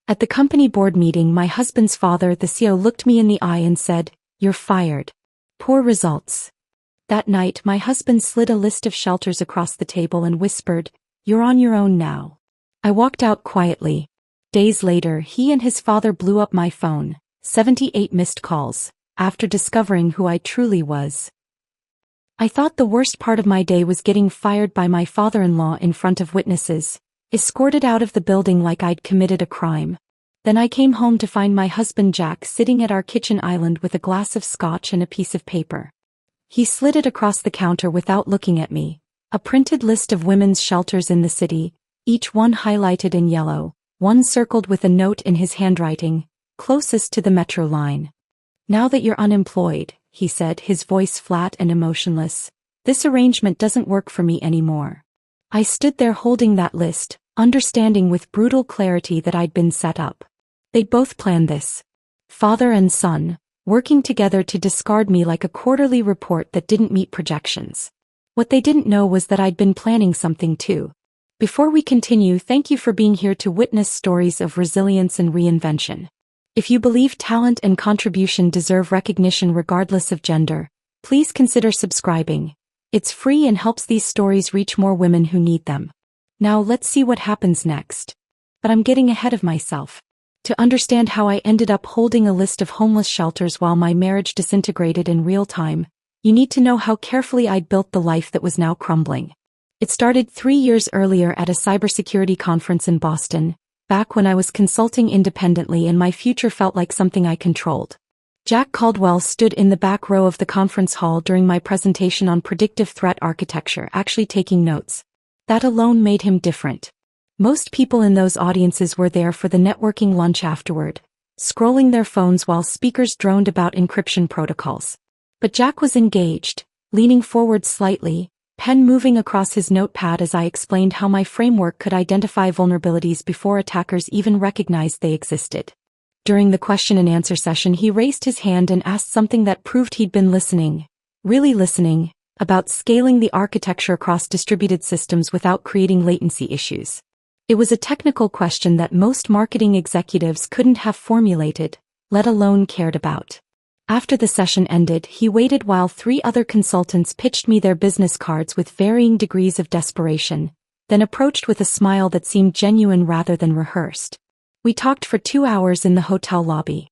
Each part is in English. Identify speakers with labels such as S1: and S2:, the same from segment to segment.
S1: At the company board meeting, my husband's father, the CEO, looked me in the eye and said, "You're fired. Poor results." That night, my husband slid a list of shelters across the table and whispered, "You're on your own now." I walked out quietly. Days later, he and his father blew up my phone, 78 missed calls, after discovering who I truly was. I thought the worst part of my day was getting fired by my father-in-law in front of witnesses, escorted out of the building like I'd committed a crime. Then I came home to find my husband Jack sitting at our kitchen island with a glass of scotch and a piece of paper. He slid it across the counter without looking at me, a printed list of women's shelters in the city, each one highlighted in yellow, one circled with a note in his handwriting, "Closest to the metro line." "Now that you're unemployed," he said, his voice flat and emotionless, "this arrangement doesn't work for me anymore." I stood there holding that list, understanding with brutal clarity that I'd been set up. They'd both planned this. Father and son, working together to discard me like a quarterly report that didn't meet projections. What they didn't know was that I'd been planning something too. Before we continue, thank you for being here to witness stories of resilience and reinvention. If you believe talent and contribution deserve recognition regardless of gender, please consider subscribing. It's free and helps these stories reach more women who need them. Now let's see what happens next. But I'm getting ahead of myself. To understand how I ended up holding a list of homeless shelters while my marriage disintegrated in real time, you need to know how carefully I'd built the life that was now crumbling. It started 3 years earlier at a cybersecurity conference in Boston, back when I was consulting independently and my future felt like something I controlled. Jack Caldwell stood in the back row of the conference hall during my presentation on predictive threat architecture, actually taking notes. That alone made him different. Most people in those audiences were there for the networking lunch afterward, scrolling their phones while speakers droned about encryption protocols. But Jack was engaged, leaning forward slightly, pen moving across his notepad as I explained how my framework could identify vulnerabilities before attackers even recognized they existed. During the question and answer session, he raised his hand and asked something that proved he'd been listening, really listening, about scaling the architecture across distributed systems without creating latency issues. It was a technical question that most marketing executives couldn't have formulated, let alone cared about. After the session ended, he waited while 3 other consultants pitched me their business cards with varying degrees of desperation, then approached with a smile that seemed genuine rather than rehearsed. We talked for 2 hours in the hotel lobby.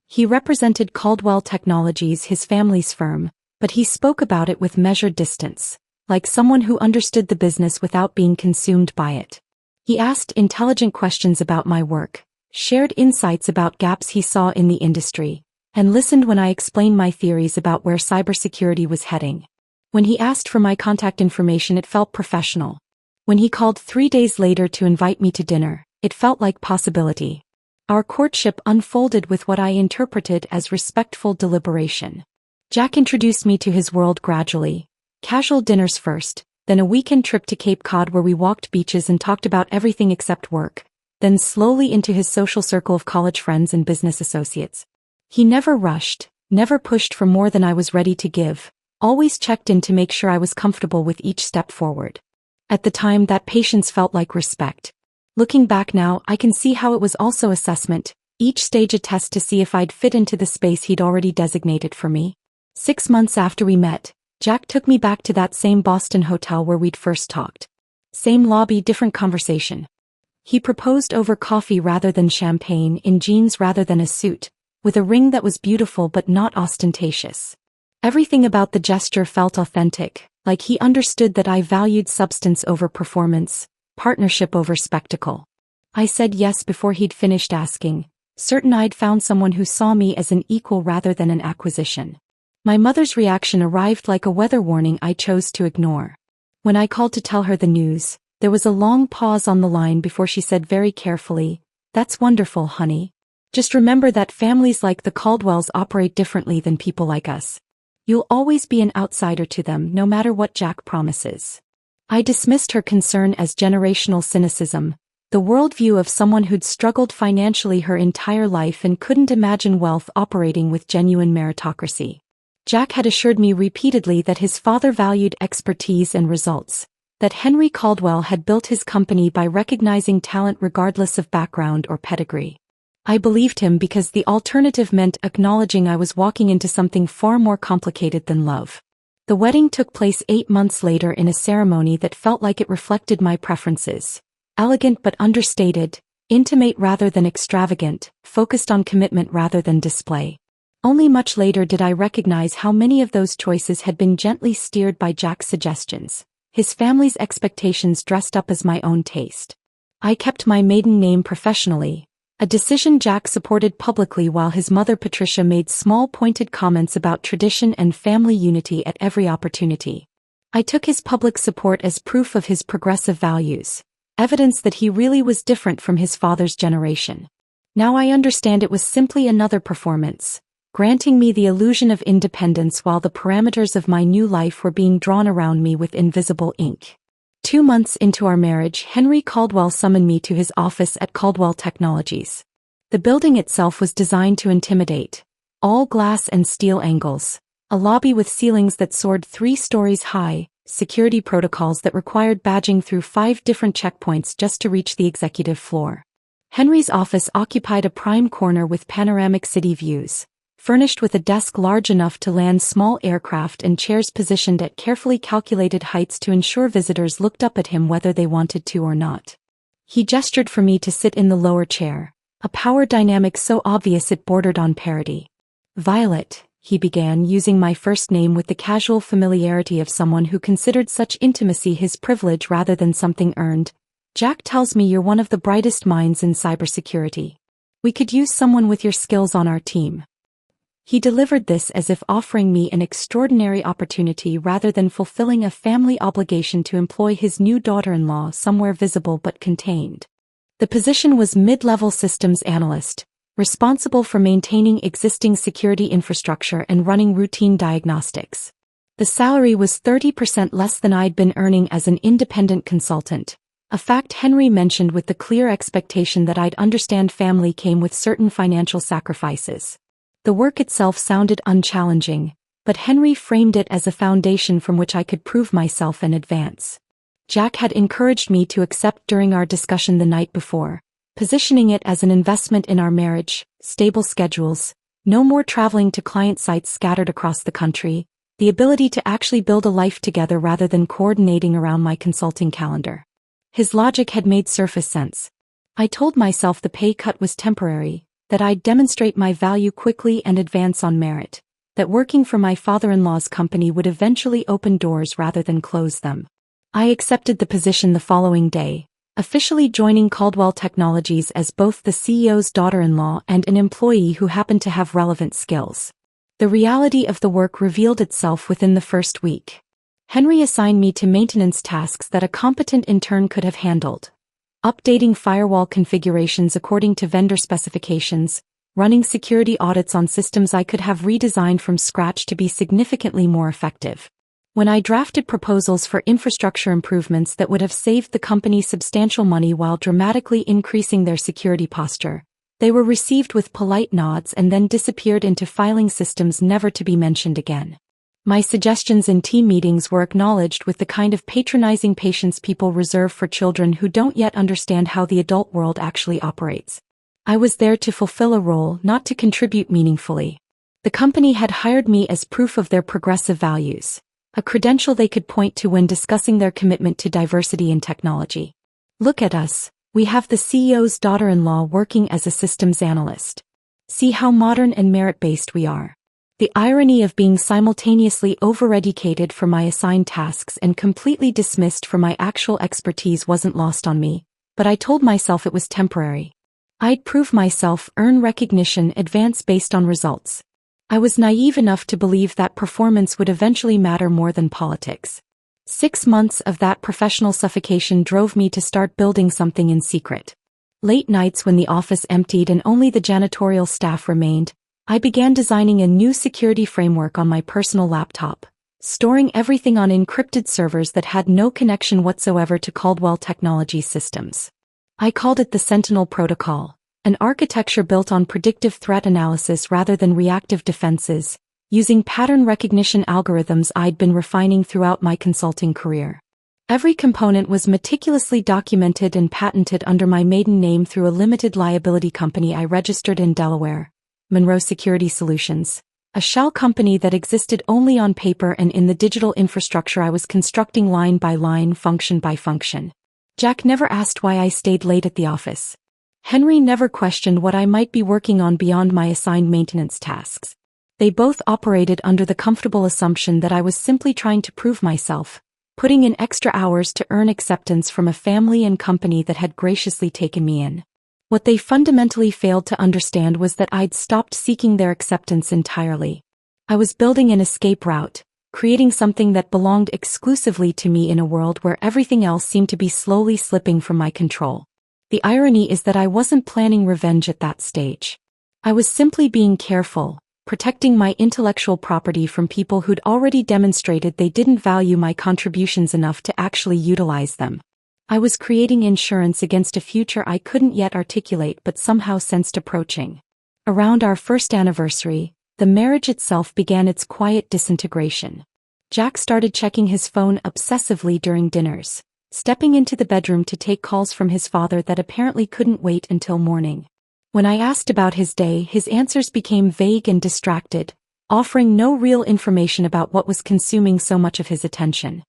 S1: He represented Caldwell Technologies, his family's firm, but he spoke about it with measured distance, like someone who understood the business without being consumed by it. He asked intelligent questions about my work, shared insights about gaps he saw in the industry, and listened when I explained my theories about where cybersecurity was heading. When he asked for my contact information, it felt professional. When he called 3 days later to invite me to dinner, it felt like possibility. Our courtship unfolded with what I interpreted as respectful deliberation. Jack introduced me to his world gradually. Casual dinners first, then a weekend trip to Cape Cod where we walked beaches and talked about everything except work, then slowly into his social circle of college friends and business associates. He never rushed, never pushed for more than I was ready to give, always checked in to make sure I was comfortable with each step forward. At the time, that patience felt like respect. Looking back now, I can see how it was also assessment, each stage a test to see if I'd fit into the space he'd already designated for me. 6 months after we met, Jack took me back to that same Boston hotel where we'd first talked. Same lobby, different conversation. He proposed over coffee rather than champagne, in jeans rather than a suit, with a ring that was beautiful but not ostentatious. Everything about the gesture felt authentic, like he understood that I valued substance over performance, partnership over spectacle. I said yes before he'd finished asking, certain I'd found someone who saw me as an equal rather than an acquisition. My mother's reaction arrived like a weather warning I chose to ignore. When I called to tell her the news, there was a long pause on the line before she said very carefully, "That's wonderful, honey. Just remember that families like the Caldwells operate differently than people like us. You'll always be an outsider to them no matter what Jack promises." I dismissed her concern as generational cynicism, the worldview of someone who'd struggled financially her entire life and couldn't imagine wealth operating with genuine meritocracy. Jack had assured me repeatedly that his father valued expertise and results, that Henry Caldwell had built his company by recognizing talent regardless of background or pedigree. I believed him because the alternative meant acknowledging I was walking into something far more complicated than love. The wedding took place 8 months later in a ceremony that felt like it reflected my preferences. Elegant but understated, intimate rather than extravagant, focused on commitment rather than display. Only much later did I recognize how many of those choices had been gently steered by Jack's suggestions, his family's expectations dressed up as my own taste. I kept my maiden name professionally, a decision Jack supported publicly, while his mother Patricia made small pointed comments about tradition and family unity at every opportunity. I took his public support as proof of his progressive values, evidence that he really was different from his father's generation. Now I understand it was simply another performance, granting me the illusion of independence while the parameters of my new life were being drawn around me with invisible ink. 2 months into our marriage, Henry Caldwell summoned me to his office at Caldwell Technologies. The building itself was designed to intimidate. All glass and steel angles, a lobby with ceilings that soared 3 stories high, security protocols that required badging through 5 different checkpoints just to reach the executive floor. Henry's office occupied a prime corner with panoramic city views, furnished with a desk large enough to land small aircraft and chairs positioned at carefully calculated heights to ensure visitors looked up at him whether they wanted to or not. He gestured for me to sit in the lower chair, a power dynamic so obvious it bordered on parody. "Violet," he began, using my first name with the casual familiarity of someone who considered such intimacy his privilege rather than something earned, "Jack tells me you're one of the brightest minds in cybersecurity. We could use someone with your skills on our team." He delivered this as if offering me an extraordinary opportunity rather than fulfilling a family obligation to employ his new daughter-in-law somewhere visible but contained. The position was mid-level systems analyst, responsible for maintaining existing security infrastructure and running routine diagnostics. The salary was 30% less than I'd been earning as an independent consultant, a fact Henry mentioned with the clear expectation that I'd understand family came with certain financial sacrifices. The work itself sounded unchallenging, but Henry framed it as a foundation from which I could prove myself and advance. Jack had encouraged me to accept during our discussion the night before, positioning it as an investment in our marriage, stable schedules, no more traveling to client sites scattered across the country, the ability to actually build a life together rather than coordinating around my consulting calendar. His logic had made surface sense. I told myself the pay cut was temporary, that I'd demonstrate my value quickly and advance on merit, that working for my father-in-law's company would eventually open doors rather than close them. I accepted the position the following day, officially joining Caldwell Technologies as both the CEO's daughter-in-law and an employee who happened to have relevant skills. The reality of the work revealed itself within the first week. Henry assigned me to maintenance tasks that a competent intern could have handled. Updating firewall configurations according to vendor specifications, running security audits on systems I could have redesigned from scratch to be significantly more effective. When I drafted proposals for infrastructure improvements that would have saved the company substantial money while dramatically increasing their security posture, they were received with polite nods and then disappeared into filing systems never to be mentioned again. My suggestions in team meetings were acknowledged with the kind of patronizing patience people reserve for children who don't yet understand how the adult world actually operates. I was there to fulfill a role, not to contribute meaningfully. The company had hired me as proof of their progressive values, a credential they could point to when discussing their commitment to diversity in technology. "Look at us, we have the CEO's daughter-in-law working as a systems analyst. See how modern and merit-based we are." The irony of being simultaneously overeducated for my assigned tasks and completely dismissed for my actual expertise wasn't lost on me, but I told myself it was temporary. I'd prove myself, earn recognition, advance based on results. I was naive enough to believe that performance would eventually matter more than politics. 6 months of that professional suffocation drove me to start building something in secret. Late nights when the office emptied and only the janitorial staff remained, I began designing a new security framework on my personal laptop, storing everything on encrypted servers that had no connection whatsoever to Caldwell Technologies systems. I called it the Sentinel Protocol, an architecture built on predictive threat analysis rather than reactive defenses, using pattern recognition algorithms I'd been refining throughout my consulting career. Every component was meticulously documented and patented under my maiden name through a limited liability company I registered in Delaware, Monroe Security Solutions, a shell company that existed only on paper and in the digital infrastructure I was constructing line by line, function by function. Jack never asked why I stayed late at the office. Henry never questioned what I might be working on beyond my assigned maintenance tasks. They both operated under the comfortable assumption that I was simply trying to prove myself, putting in extra hours to earn acceptance from a family and company that had graciously taken me in. What they fundamentally failed to understand was that I'd stopped seeking their acceptance entirely. I was building an escape route, creating something that belonged exclusively to me in a world where everything else seemed to be slowly slipping from my control. The irony is that I wasn't planning revenge at that stage. I was simply being careful, protecting my intellectual property from people who'd already demonstrated they didn't value my contributions enough to actually utilize them. I was creating insurance against a future I couldn't yet articulate but somehow sensed approaching. Around our first anniversary, the marriage itself began its quiet disintegration. Jack started checking his phone obsessively during dinners, stepping into the bedroom to take calls from his father that apparently couldn't wait until morning. When I asked about his day, his answers became vague and distracted, offering no real information about what was consuming so much of his attention.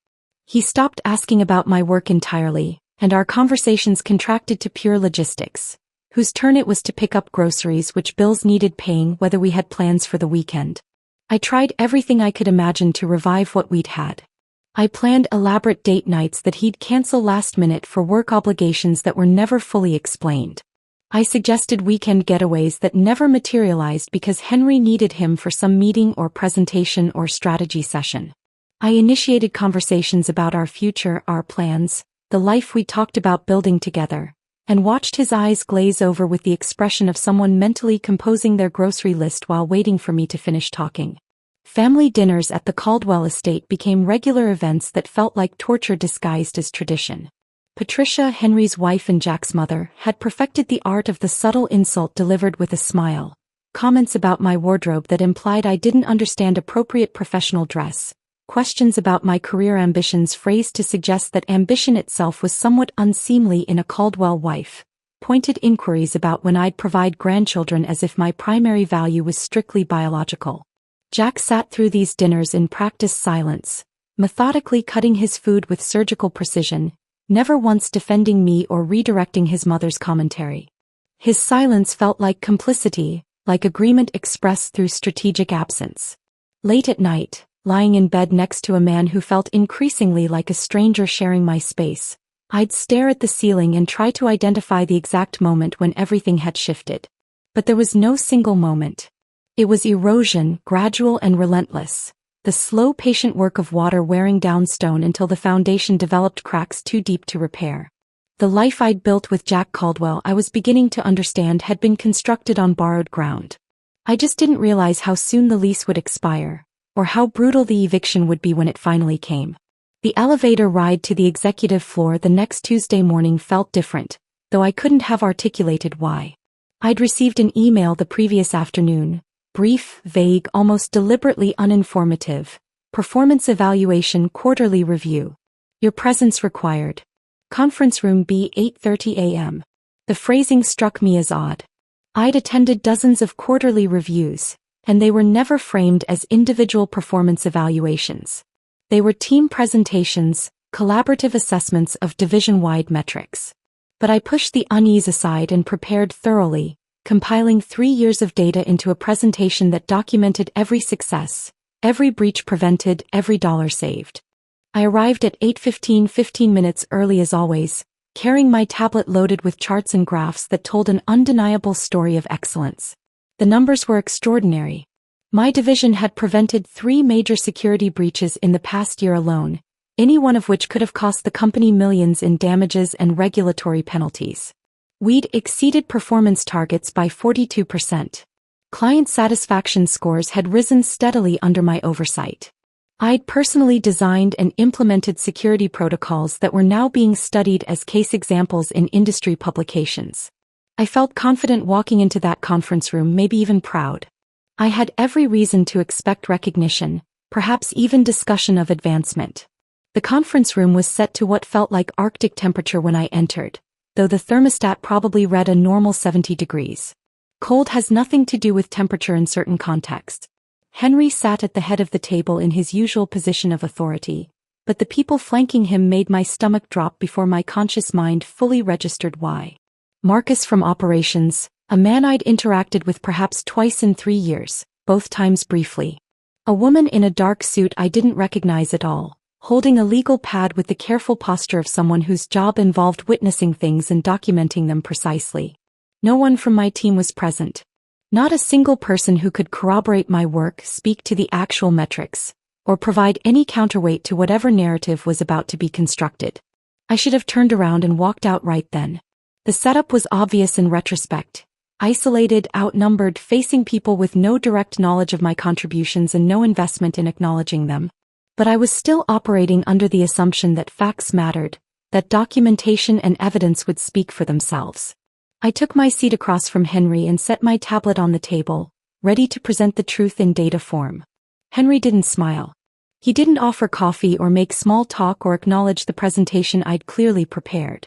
S1: He stopped asking about my work entirely, and our conversations contracted to pure logistics, whose turn it was to pick up groceries, which bills needed paying, whether we had plans for the weekend. I tried everything I could imagine to revive what we'd had. I planned elaborate date nights that he'd cancel last minute for work obligations that were never fully explained. I suggested weekend getaways that never materialized because Henry needed him for some meeting or presentation or strategy session. I initiated conversations about our future, our plans, the life we talked about building together, and watched his eyes glaze over with the expression of someone mentally composing their grocery list while waiting for me to finish talking. Family dinners at the Caldwell estate became regular events that felt like torture disguised as tradition. Patricia, Henry's wife and Jack's mother, had perfected the art of the subtle insult delivered with a smile, comments about my wardrobe that implied I didn't understand appropriate professional dress, questions about my career ambitions phrased to suggest that ambition itself was somewhat unseemly in a Caldwell wife, pointed inquiries about when I'd provide grandchildren as if my primary value was strictly biological. Jack sat through these dinners in practiced silence, methodically cutting his food with surgical precision, never once defending me or redirecting his mother's commentary. His silence felt like complicity, like agreement expressed through strategic absence. Late at night, lying in bed next to a man who felt increasingly like a stranger sharing my space, I'd stare at the ceiling and try to identify the exact moment when everything had shifted. But there was no single moment. It was erosion, gradual and relentless. The slow, patient work of water wearing down stone until the foundation developed cracks too deep to repair. The life I'd built with Jack Caldwell, I was beginning to understand, had been constructed on borrowed ground. I just didn't realize how soon the lease would expire, or how brutal the eviction would be when it finally came. The elevator ride to the executive floor the next Tuesday morning felt different, though I couldn't have articulated why. I'd received an email the previous afternoon. Brief, vague, almost deliberately uninformative. Performance evaluation quarterly review. Your presence required. Conference room B, 8:30 a.m. The phrasing struck me as odd. I'd attended dozens of quarterly reviews, and they were never framed as individual performance evaluations. They were team presentations, collaborative assessments of division-wide metrics. But I pushed the unease aside and prepared thoroughly, compiling 3 years of data into a presentation that documented every success, every breach prevented, every dollar saved. I arrived at 8:15, 15 minutes early as always, carrying my tablet loaded with charts and graphs that told an undeniable story of excellence. The numbers were extraordinary. My division had prevented 3 major security breaches in the past year alone, any one of which could have cost the company millions in damages and regulatory penalties. We'd exceeded performance targets by 42%. Client satisfaction scores had risen steadily under my oversight. I'd personally designed and implemented security protocols that were now being studied as case examples in industry publications. I felt confident walking into that conference room, maybe even proud. I had every reason to expect recognition, perhaps even discussion of advancement. The conference room was set to what felt like Arctic temperature when I entered, though the thermostat probably read a normal 70 degrees. Cold has nothing to do with temperature in certain contexts. Henry sat at the head of the table in his usual position of authority, but the people flanking him made my stomach drop before my conscious mind fully registered why. Marcus from operations, a man I'd interacted with perhaps twice in 3 years, both times briefly. A woman in a dark suit I didn't recognize at all, holding a legal pad with the careful posture of someone whose job involved witnessing things and documenting them precisely. No one from my team was present. Not a single person who could corroborate my work, speak to the actual metrics, or provide any counterweight to whatever narrative was about to be constructed. I should have turned around and walked out right then. The setup was obvious in retrospect. Isolated, outnumbered, facing people with no direct knowledge of my contributions and no investment in acknowledging them. But I was still operating under the assumption that facts mattered, that documentation and evidence would speak for themselves. I took my seat across from Henry and set my tablet on the table, ready to present the truth in data form. Henry didn't smile. He didn't offer coffee or make small talk or acknowledge the presentation I'd clearly prepared.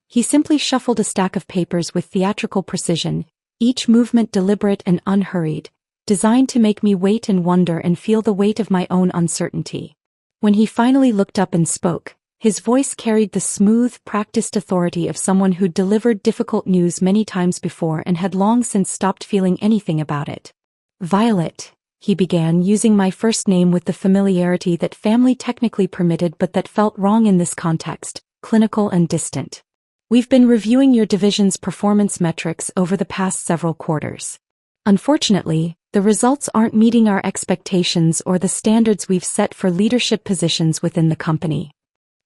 S1: He simply shuffled a stack of papers with theatrical precision, each movement deliberate and unhurried, designed to make me wait and wonder and feel the weight of my own uncertainty. When he finally looked up and spoke, his voice carried the smooth, practiced authority of someone who'd delivered difficult news many times before and had long since stopped feeling anything about it. "Violet," he began, using my first name with the familiarity that family technically permitted but that felt wrong in this context, clinical and distant. "We've been reviewing your division's performance metrics over the past several quarters. Unfortunately, the results aren't meeting our expectations or the standards we've set for leadership positions within the company."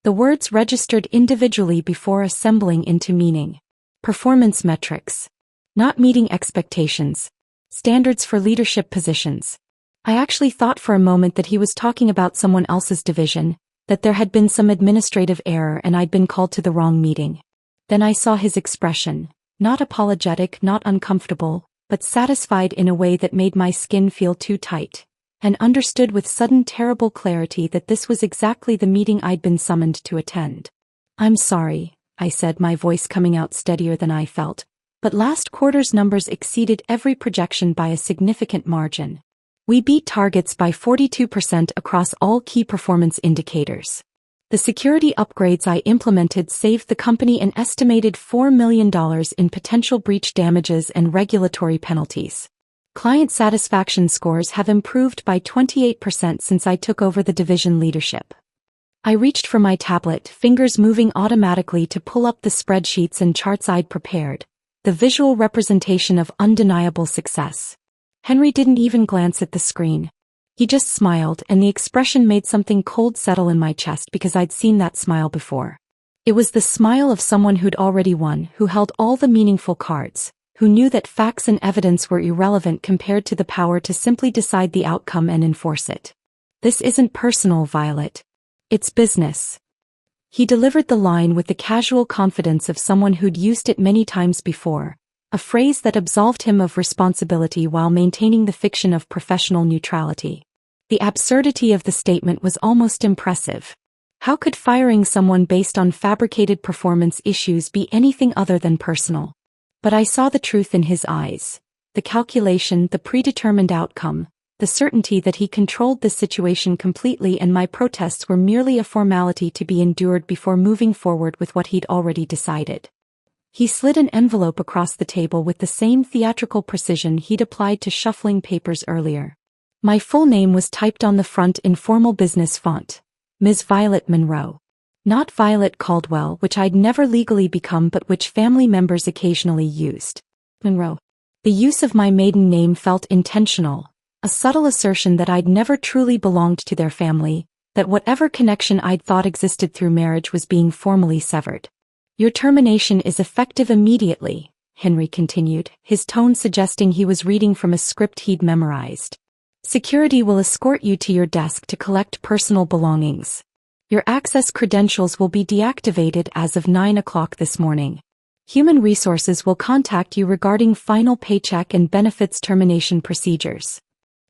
S1: The words registered individually before assembling into meaning. Performance metrics. Not meeting expectations. Standards for leadership positions. I actually thought for a moment that he was talking about someone else's division, that there had been some administrative error and I'd been called to the wrong meeting. Then I saw his expression, not apologetic, not uncomfortable, but satisfied in a way that made my skin feel too tight, and understood with sudden terrible clarity that this was exactly the meeting I'd been summoned to attend. "I'm sorry," I said, my voice coming out steadier than I felt, "but last quarter's numbers exceeded every projection by a significant margin. We beat targets by 42% across all key performance indicators. The security upgrades I implemented saved the company an estimated $4 million in potential breach damages and regulatory penalties. Client satisfaction scores have improved by 28% since I took over the division leadership." I reached for my tablet, fingers moving automatically to pull up the spreadsheets and charts I'd prepared, the visual representation of undeniable success. Henry didn't even glance at the screen. He just smiled, and the expression made something cold settle in my chest because I'd seen that smile before. It was the smile of someone who'd already won, who held all the meaningful cards, who knew that facts and evidence were irrelevant compared to the power to simply decide the outcome and enforce it. "This isn't personal, Violet. It's business." He delivered the line with the casual confidence of someone who'd used it many times before, a phrase that absolved him of responsibility while maintaining the fiction of professional neutrality. The absurdity of the statement was almost impressive. How could firing someone based on fabricated performance issues be anything other than personal? But I saw the truth in his eyes, the calculation, the predetermined outcome, the certainty that he controlled the situation completely, and my protests were merely a formality to be endured before moving forward with what he'd already decided. He slid an envelope across the table with the same theatrical precision he'd applied to shuffling papers earlier. My full name was typed on the front in formal business font, Ms. Violet Monroe. Not Violet Caldwell, which I'd never legally become but which family members occasionally used. Monroe. The use of my maiden name felt intentional, a subtle assertion that I'd never truly belonged to their family, that whatever connection I'd thought existed through marriage was being formally severed. "Your termination is effective immediately," Henry continued, his tone suggesting he was reading from a script he'd memorized. "Security will escort you to your desk to collect personal belongings. Your access credentials will be deactivated as of 9 o'clock this morning. Human Resources will contact you regarding final paycheck and benefits termination procedures."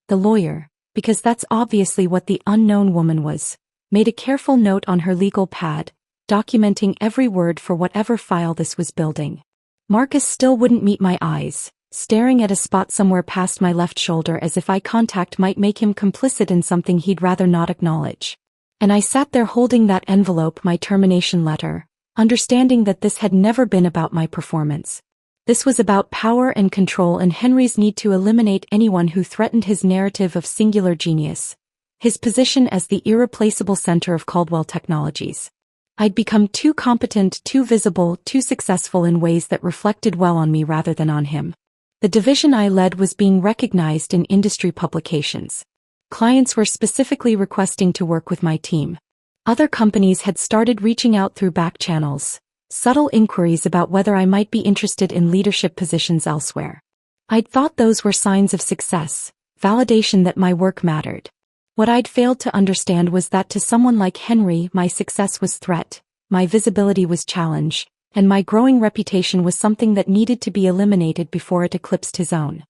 S1: The lawyer, because that's obviously what the unknown woman was, made a careful note on her legal pad, documenting every word for whatever file this was building. Marcus still wouldn't meet my eyes, staring at a spot somewhere past my left shoulder as if eye contact might make him complicit in something he'd rather not acknowledge. And I sat there holding that envelope, my termination letter, understanding that this had never been about my performance. This was about power and control and Henry's need to eliminate anyone who threatened his narrative of singular genius, his position as the irreplaceable center of Caldwell Technologies. I'd become too competent, too visible, too successful in ways that reflected well on me rather than on him. The division I led was being recognized in industry publications. Clients were specifically requesting to work with my team. Other companies had started reaching out through back channels, subtle inquiries about whether I might be interested in leadership positions elsewhere. I'd thought those were signs of success, validation that my work mattered. What I'd failed to understand was that to someone like Henry, my success was threat, my visibility was challenge, and my growing reputation was something that needed to be eliminated before it eclipsed his own.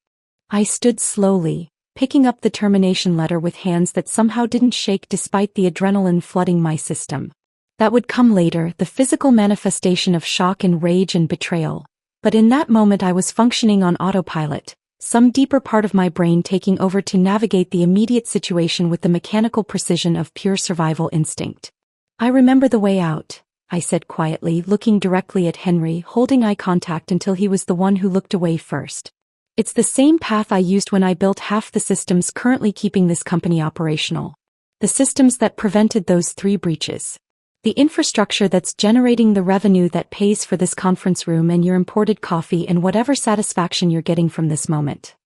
S1: I stood slowly, picking up the termination letter with hands that somehow didn't shake despite the adrenaline flooding my system. That would come later, the physical manifestation of shock and rage and betrayal. But in that moment I was functioning on autopilot, some deeper part of my brain taking over to navigate the immediate situation with the mechanical precision of pure survival instinct. I remember the way out, I said quietly, looking directly at Henry, holding eye contact until he was the one who looked away first. It's the same path I used when I built half the systems currently keeping this company operational. The systems that prevented those 3 breaches. The infrastructure that's generating the revenue that pays for this conference room and your imported coffee and whatever satisfaction you're getting from this moment.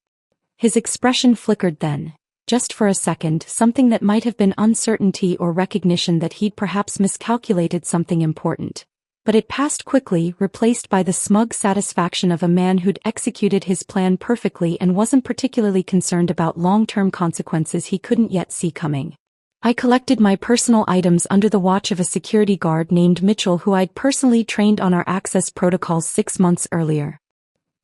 S1: His expression flickered then, just for a second, something that might have been uncertainty or recognition that he'd perhaps miscalculated something important. But it passed quickly, replaced by the smug satisfaction of a man who'd executed his plan perfectly and wasn't particularly concerned about long-term consequences he couldn't yet see coming. I collected my personal items under the watch of a security guard named Mitchell who I'd personally trained on our access protocols 6 months earlier.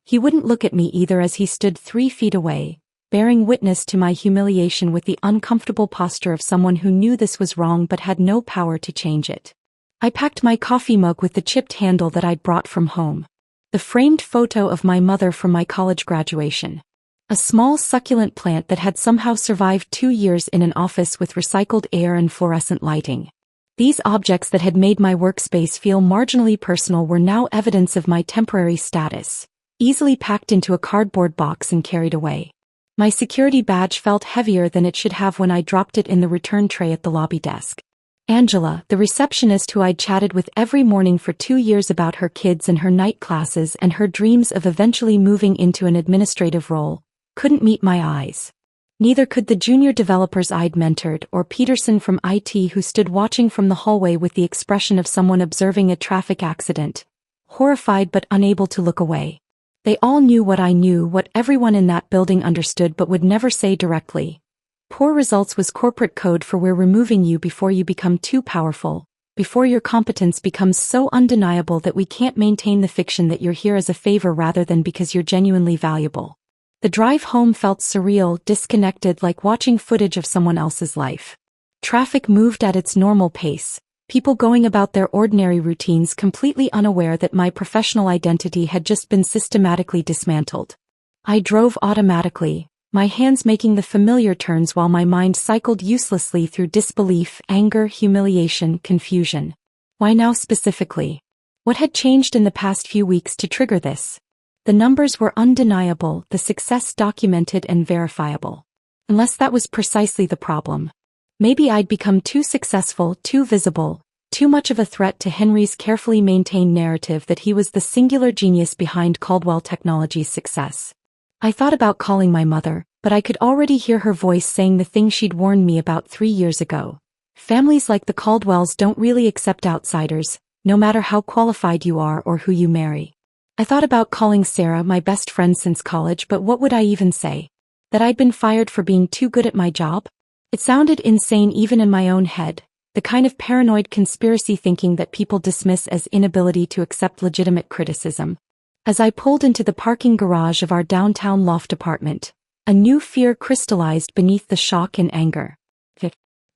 S1: He wouldn't look at me either as he stood 3 feet away, bearing witness to my humiliation with the uncomfortable posture of someone who knew this was wrong but had no power to change it. I packed my coffee mug with the chipped handle that I'd brought from home. The framed photo of my mother from my college graduation. A small succulent plant that had somehow survived 2 years in an office with recycled air and fluorescent lighting. These objects that had made my workspace feel marginally personal were now evidence of my temporary status, easily packed into a cardboard box and carried away. My security badge felt heavier than it should have when I dropped it in the return tray at the lobby desk. Angela, the receptionist who I'd chatted with every morning for 2 years about her kids and her night classes and her dreams of eventually moving into an administrative role, couldn't meet my eyes. Neither could the junior developers I'd mentored or Peterson from IT who stood watching from the hallway with the expression of someone observing a traffic accident, horrified but unable to look away. They all knew what I knew, what everyone in that building understood but would never say directly. Poor results was corporate code for we're removing you before you become too powerful, before your competence becomes so undeniable that we can't maintain the fiction that you're here as a favor rather than because you're genuinely valuable. The drive home felt surreal, disconnected, like watching footage of someone else's life. Traffic moved at its normal pace, people going about their ordinary routines completely unaware that my professional identity had just been systematically dismantled. I drove automatically, my hands making the familiar turns while my mind cycled uselessly through disbelief, anger, humiliation, confusion. Why now specifically? What had changed in the past few weeks to trigger this? The numbers were undeniable, the success documented and verifiable. Unless that was precisely the problem. Maybe I'd become too successful, too visible, too much of a threat to Henry's carefully maintained narrative that he was the singular genius behind Caldwell Technologies' success. I thought about calling my mother, but I could already hear her voice saying the thing she'd warned me about 3 years ago. Families like the Caldwells don't really accept outsiders, no matter how qualified you are or who you marry. I thought about calling Sarah, my best friend since college, but what would I even say? That I'd been fired for being too good at my job? It sounded insane even in my own head, the kind of paranoid conspiracy thinking that people dismiss as inability to accept legitimate criticism. As I pulled into the parking garage of our downtown loft apartment, a new fear crystallized beneath the shock and anger.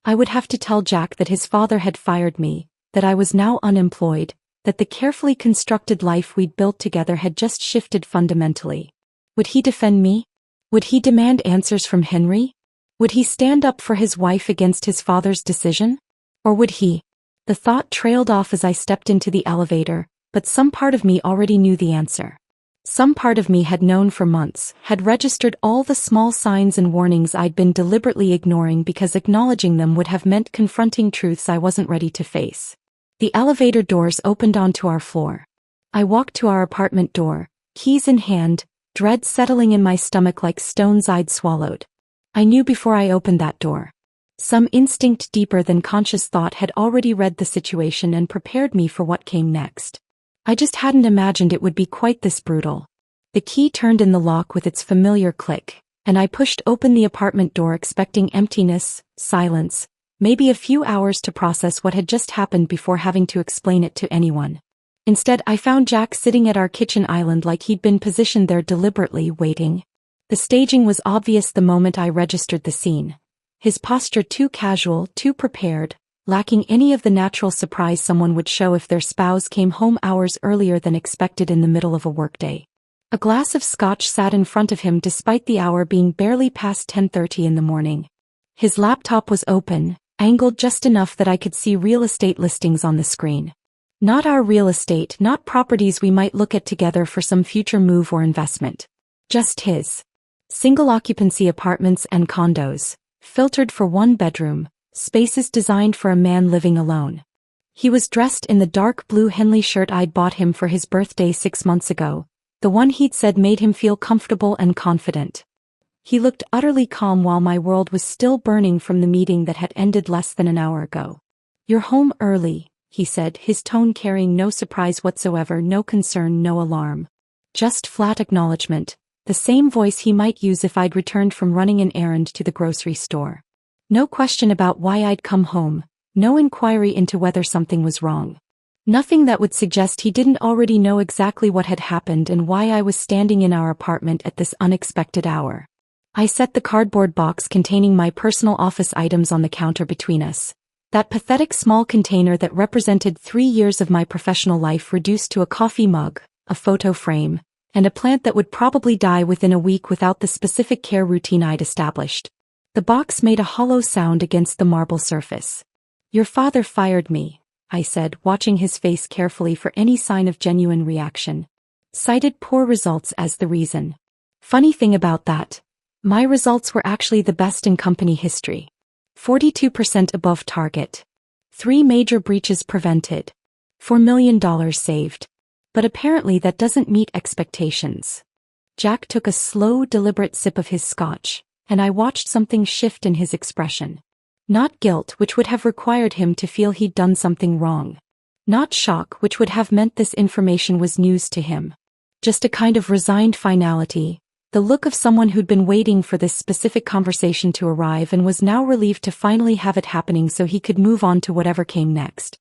S1: I would have to tell Jack that his father had fired me, that I was now unemployed, that the carefully constructed life we'd built together had just shifted fundamentally. Would he defend me? Would he demand answers from Henry? Would he stand up for his wife against his father's decision? Or would he? The thought trailed off as I stepped into the elevator, but some part of me already knew the answer. Some part of me had known for months, had registered all the small signs and warnings I'd been deliberately ignoring because acknowledging them would have meant confronting truths I wasn't ready to face. The elevator doors opened onto our floor. I walked to our apartment door, keys in hand, dread settling in my stomach like stones I'd swallowed. I knew before I opened that door. Some instinct deeper than conscious thought had already read the situation and prepared me for what came next. I just hadn't imagined it would be quite this brutal. The key turned in the lock with its familiar click, and I pushed open the apartment door expecting emptiness, silence, maybe a few hours to process what had just happened before having to explain it to anyone. Instead, I found Jack sitting at our kitchen island like he'd been positioned there deliberately, waiting. The staging was obvious the moment I registered the scene. His posture too casual, too prepared, lacking any of the natural surprise someone would show if their spouse came home hours earlier than expected in the middle of a workday. A glass of scotch sat in front of him despite the hour being barely past 10:30 in the morning. His laptop was open, angled just enough that I could see real estate listings on the screen. Not our real estate, not properties we might look at together for some future move or investment. Just his. Single occupancy apartments and condos, filtered for one bedroom, spaces designed for a man living alone. He was dressed in the dark blue Henley shirt I'd bought him for his birthday 6 months ago, the one he'd said made him feel comfortable and confident. He looked utterly calm while my world was still burning from the meeting that had ended less than an hour ago. "You're home early," he said, his tone carrying no surprise whatsoever, no concern, no alarm. Just flat acknowledgement, the same voice he might use if I'd returned from running an errand to the grocery store. No question about why I'd come home, no inquiry into whether something was wrong. Nothing that would suggest he didn't already know exactly what had happened and why I was standing in our apartment at this unexpected hour. I set the cardboard box containing my personal office items on the counter between us. That pathetic small container that represented 3 years of my professional life reduced to a coffee mug, a photo frame, and a plant that would probably die within a week without the specific care routine I'd established. The box made a hollow sound against the marble surface. "Your father fired me," I said, watching his face carefully for any sign of genuine reaction. "Cited poor results as the reason. Funny thing about that, my results were actually the best in company history. 42% above target. 3 major breaches prevented. $4 million saved. But apparently that doesn't meet expectations." Jack took a slow, deliberate sip of his scotch, and I watched something shift in his expression. Not guilt, which would have required him to feel he'd done something wrong. Not shock, which would have meant this information was news to him. Just a kind of resigned finality, the look of someone who'd been waiting for this specific conversation to arrive and was now relieved to finally have it happening so he could move on to whatever came next.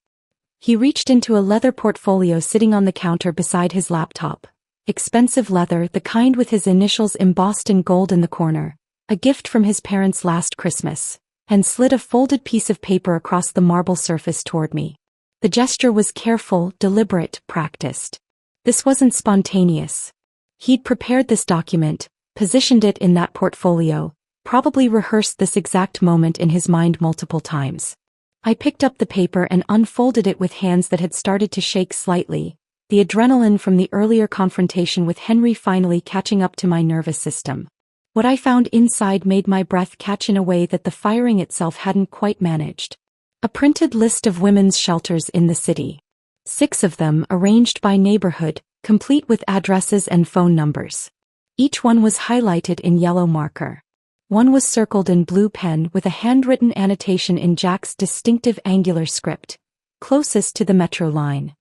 S1: He reached into a leather portfolio sitting on the counter beside his laptop. Expensive leather, the kind with his initials embossed in gold in the corner, a gift from his parents last Christmas, and slid a folded piece of paper across the marble surface toward me. The gesture was careful, deliberate, practiced. This wasn't spontaneous. He'd prepared this document, positioned it in that portfolio, probably rehearsed this exact moment in his mind multiple times. I picked up the paper and unfolded it with hands that had started to shake slightly, the adrenaline from the earlier confrontation with Henry finally catching up to my nervous system. What I found inside made my breath catch in a way that the firing itself hadn't quite managed. A printed list of women's shelters in the city. 6 of them arranged by neighborhood, complete with addresses and phone numbers. Each one was highlighted in yellow marker. One was circled in blue pen with a handwritten annotation in Jack's distinctive angular script, closest to the metro line.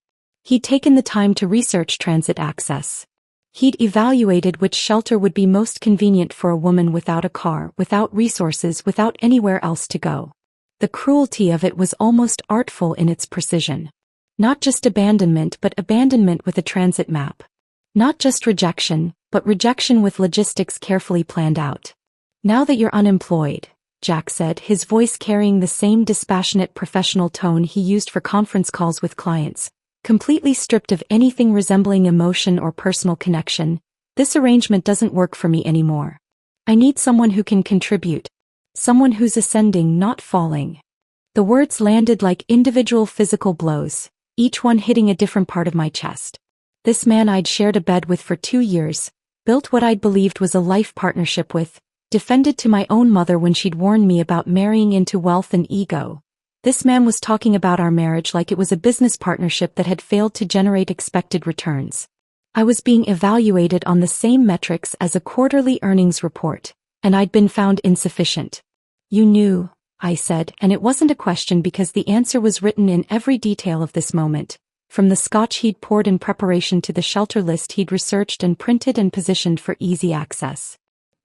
S1: He'd taken the time to research transit access. He'd evaluated which shelter would be most convenient for a woman without a car, without resources, without anywhere else to go. The cruelty of it was almost artful in its precision. Not just abandonment, but abandonment with a transit map. Not just rejection, but rejection with logistics carefully planned out. "Now that you're unemployed," Jack said, his voice carrying the same dispassionate professional tone he used for conference calls with clients. Completely stripped of anything resembling emotion or personal connection, this arrangement doesn't work for me anymore. I need someone who can contribute. Someone who's ascending, not falling. The words landed like individual physical blows, each one hitting a different part of my chest. This man I'd shared a bed with for 2 years, built what I'd believed was a life partnership with, defended to my own mother when she'd warned me about marrying into wealth and ego. This man was talking about our marriage like it was a business partnership that had failed to generate expected returns. I was being evaluated on the same metrics as a quarterly earnings report, and I'd been found insufficient. You knew, I said, and it wasn't a question because the answer was written in every detail of this moment, from the scotch he'd poured in preparation to the shelter list he'd researched and printed and positioned for easy access.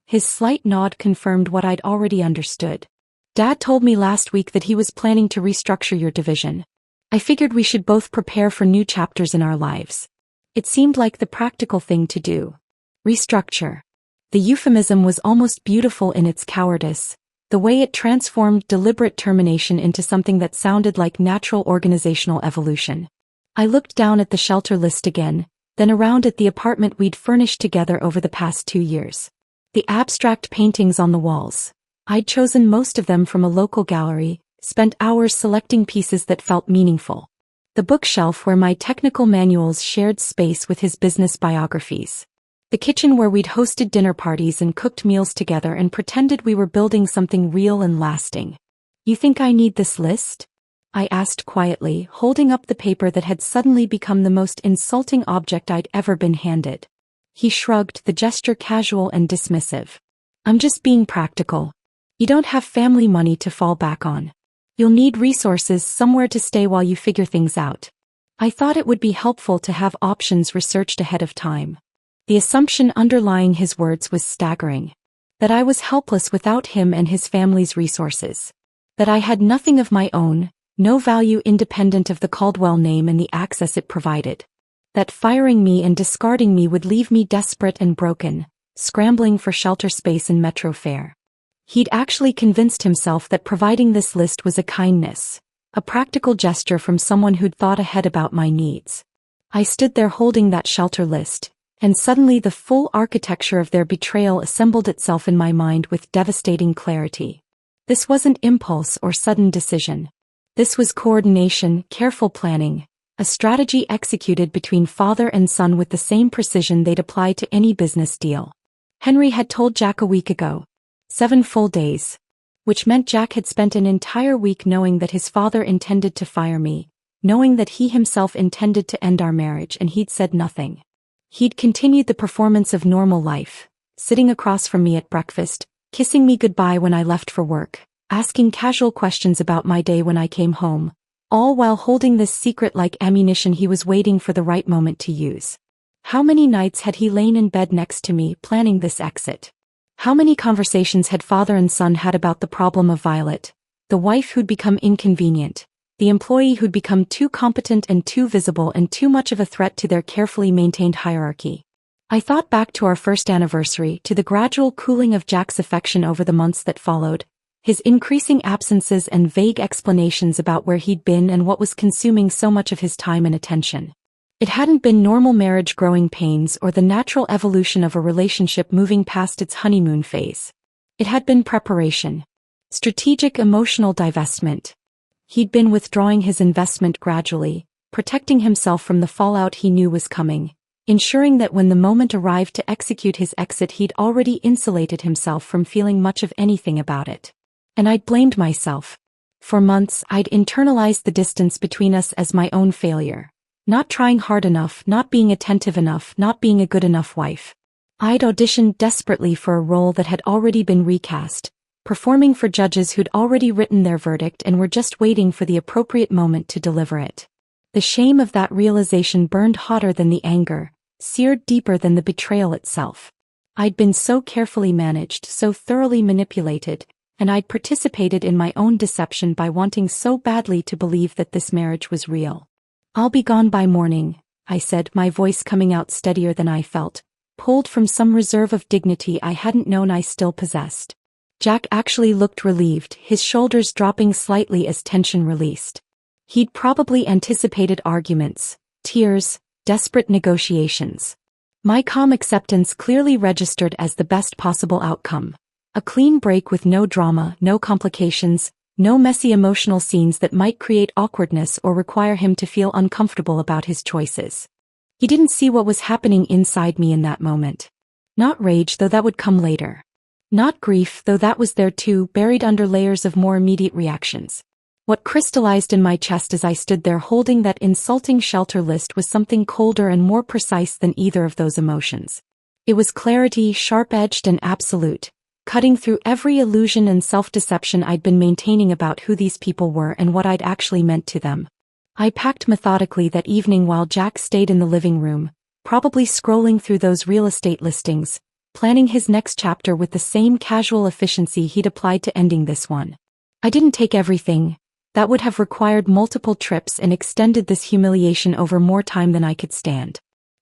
S1: His slight nod confirmed what I'd already understood. Dad told me last week that he was planning to restructure your division. I figured we should both prepare for new chapters in our lives. It seemed like the practical thing to do. Restructure. The euphemism was almost beautiful in its cowardice, the way it transformed deliberate termination into something that sounded like natural organizational evolution. I looked down at the shelter list again, then around at the apartment we'd furnished together over the past 2 years. The abstract paintings on the walls. I'd chosen most of them from a local gallery, spent hours selecting pieces that felt meaningful. The bookshelf where my technical manuals shared space with his business biographies. The kitchen where we'd hosted dinner parties and cooked meals together and pretended we were building something real and lasting. You think I need this list? I asked quietly, holding up the paper that had suddenly become the most insulting object I'd ever been handed. He shrugged, the gesture casual and dismissive. I'm just being practical. You don't have family money to fall back on. You'll need resources, somewhere to stay while you figure things out. I thought it would be helpful to have options researched ahead of time. The assumption underlying his words was staggering. That I was helpless without him and his family's resources. That I had nothing of my own, no value independent of the Caldwell name and the access it provided. That firing me and discarding me would leave me desperate and broken, scrambling for shelter space and metro fare. He'd actually convinced himself that providing this list was a kindness, a practical gesture from someone who'd thought ahead about my needs. I stood there holding that shelter list, and suddenly the full architecture of their betrayal assembled itself in my mind with devastating clarity. This wasn't impulse or sudden decision. This was coordination, careful planning, a strategy executed between father and son with the same precision they'd apply to any business deal. Henry had told Jack a week ago. 7 full days. Which meant Jack had spent an entire week knowing that his father intended to fire me, knowing that he himself intended to end our marriage, and he'd said nothing. He'd continued the performance of normal life, sitting across from me at breakfast, kissing me goodbye when I left for work, asking casual questions about my day when I came home, all while holding this secret like ammunition he was waiting for the right moment to use. How many nights had he lain in bed next to me, planning this exit? How many conversations had father and son had about the problem of Violet, the wife who'd become inconvenient, the employee who'd become too competent and too visible and too much of a threat to their carefully maintained hierarchy? I thought back to our first anniversary, to the gradual cooling of Jack's affection over the months that followed, his increasing absences and vague explanations about where he'd been and what was consuming so much of his time and attention. It hadn't been normal marriage growing pains or the natural evolution of a relationship moving past its honeymoon phase. It had been preparation. Strategic emotional divestment. He'd been withdrawing his investment gradually, protecting himself from the fallout he knew was coming, ensuring that when the moment arrived to execute his exit he'd already insulated himself from feeling much of anything about it. And I'd blamed myself. For months I'd internalized the distance between us as my own failure. Not trying hard enough, not being attentive enough, not being a good enough wife. I'd auditioned desperately for a role that had already been recast, performing for judges who'd already written their verdict and were just waiting for the appropriate moment to deliver it. The shame of that realization burned hotter than the anger, seared deeper than the betrayal itself. I'd been so carefully managed, so thoroughly manipulated, and I'd participated in my own deception by wanting so badly to believe that this marriage was real. I'll be gone by morning, I said, my voice coming out steadier than I felt, pulled from some reserve of dignity I hadn't known I still possessed. Jack actually looked relieved, his shoulders dropping slightly as tension released. He'd probably anticipated arguments, tears, desperate negotiations. My calm acceptance clearly registered as the best possible outcome. A clean break with no drama, no complications, no messy emotional scenes that might create awkwardness or require him to feel uncomfortable about his choices. He didn't see what was happening inside me in that moment. Not rage, though that would come later. Not grief, though that was there too, buried under layers of more immediate reactions. What crystallized in my chest as I stood there holding that insulting shelter list was something colder and more precise than either of those emotions. It was clarity, sharp-edged and absolute, cutting through every illusion and self-deception I'd been maintaining about who these people were and what I'd actually meant to them. I packed methodically that evening while Jack stayed in the living room, probably scrolling through those real estate listings, planning his next chapter with the same casual efficiency he'd applied to ending this one. I didn't take everything. That would have required multiple trips and extended this humiliation over more time than I could stand.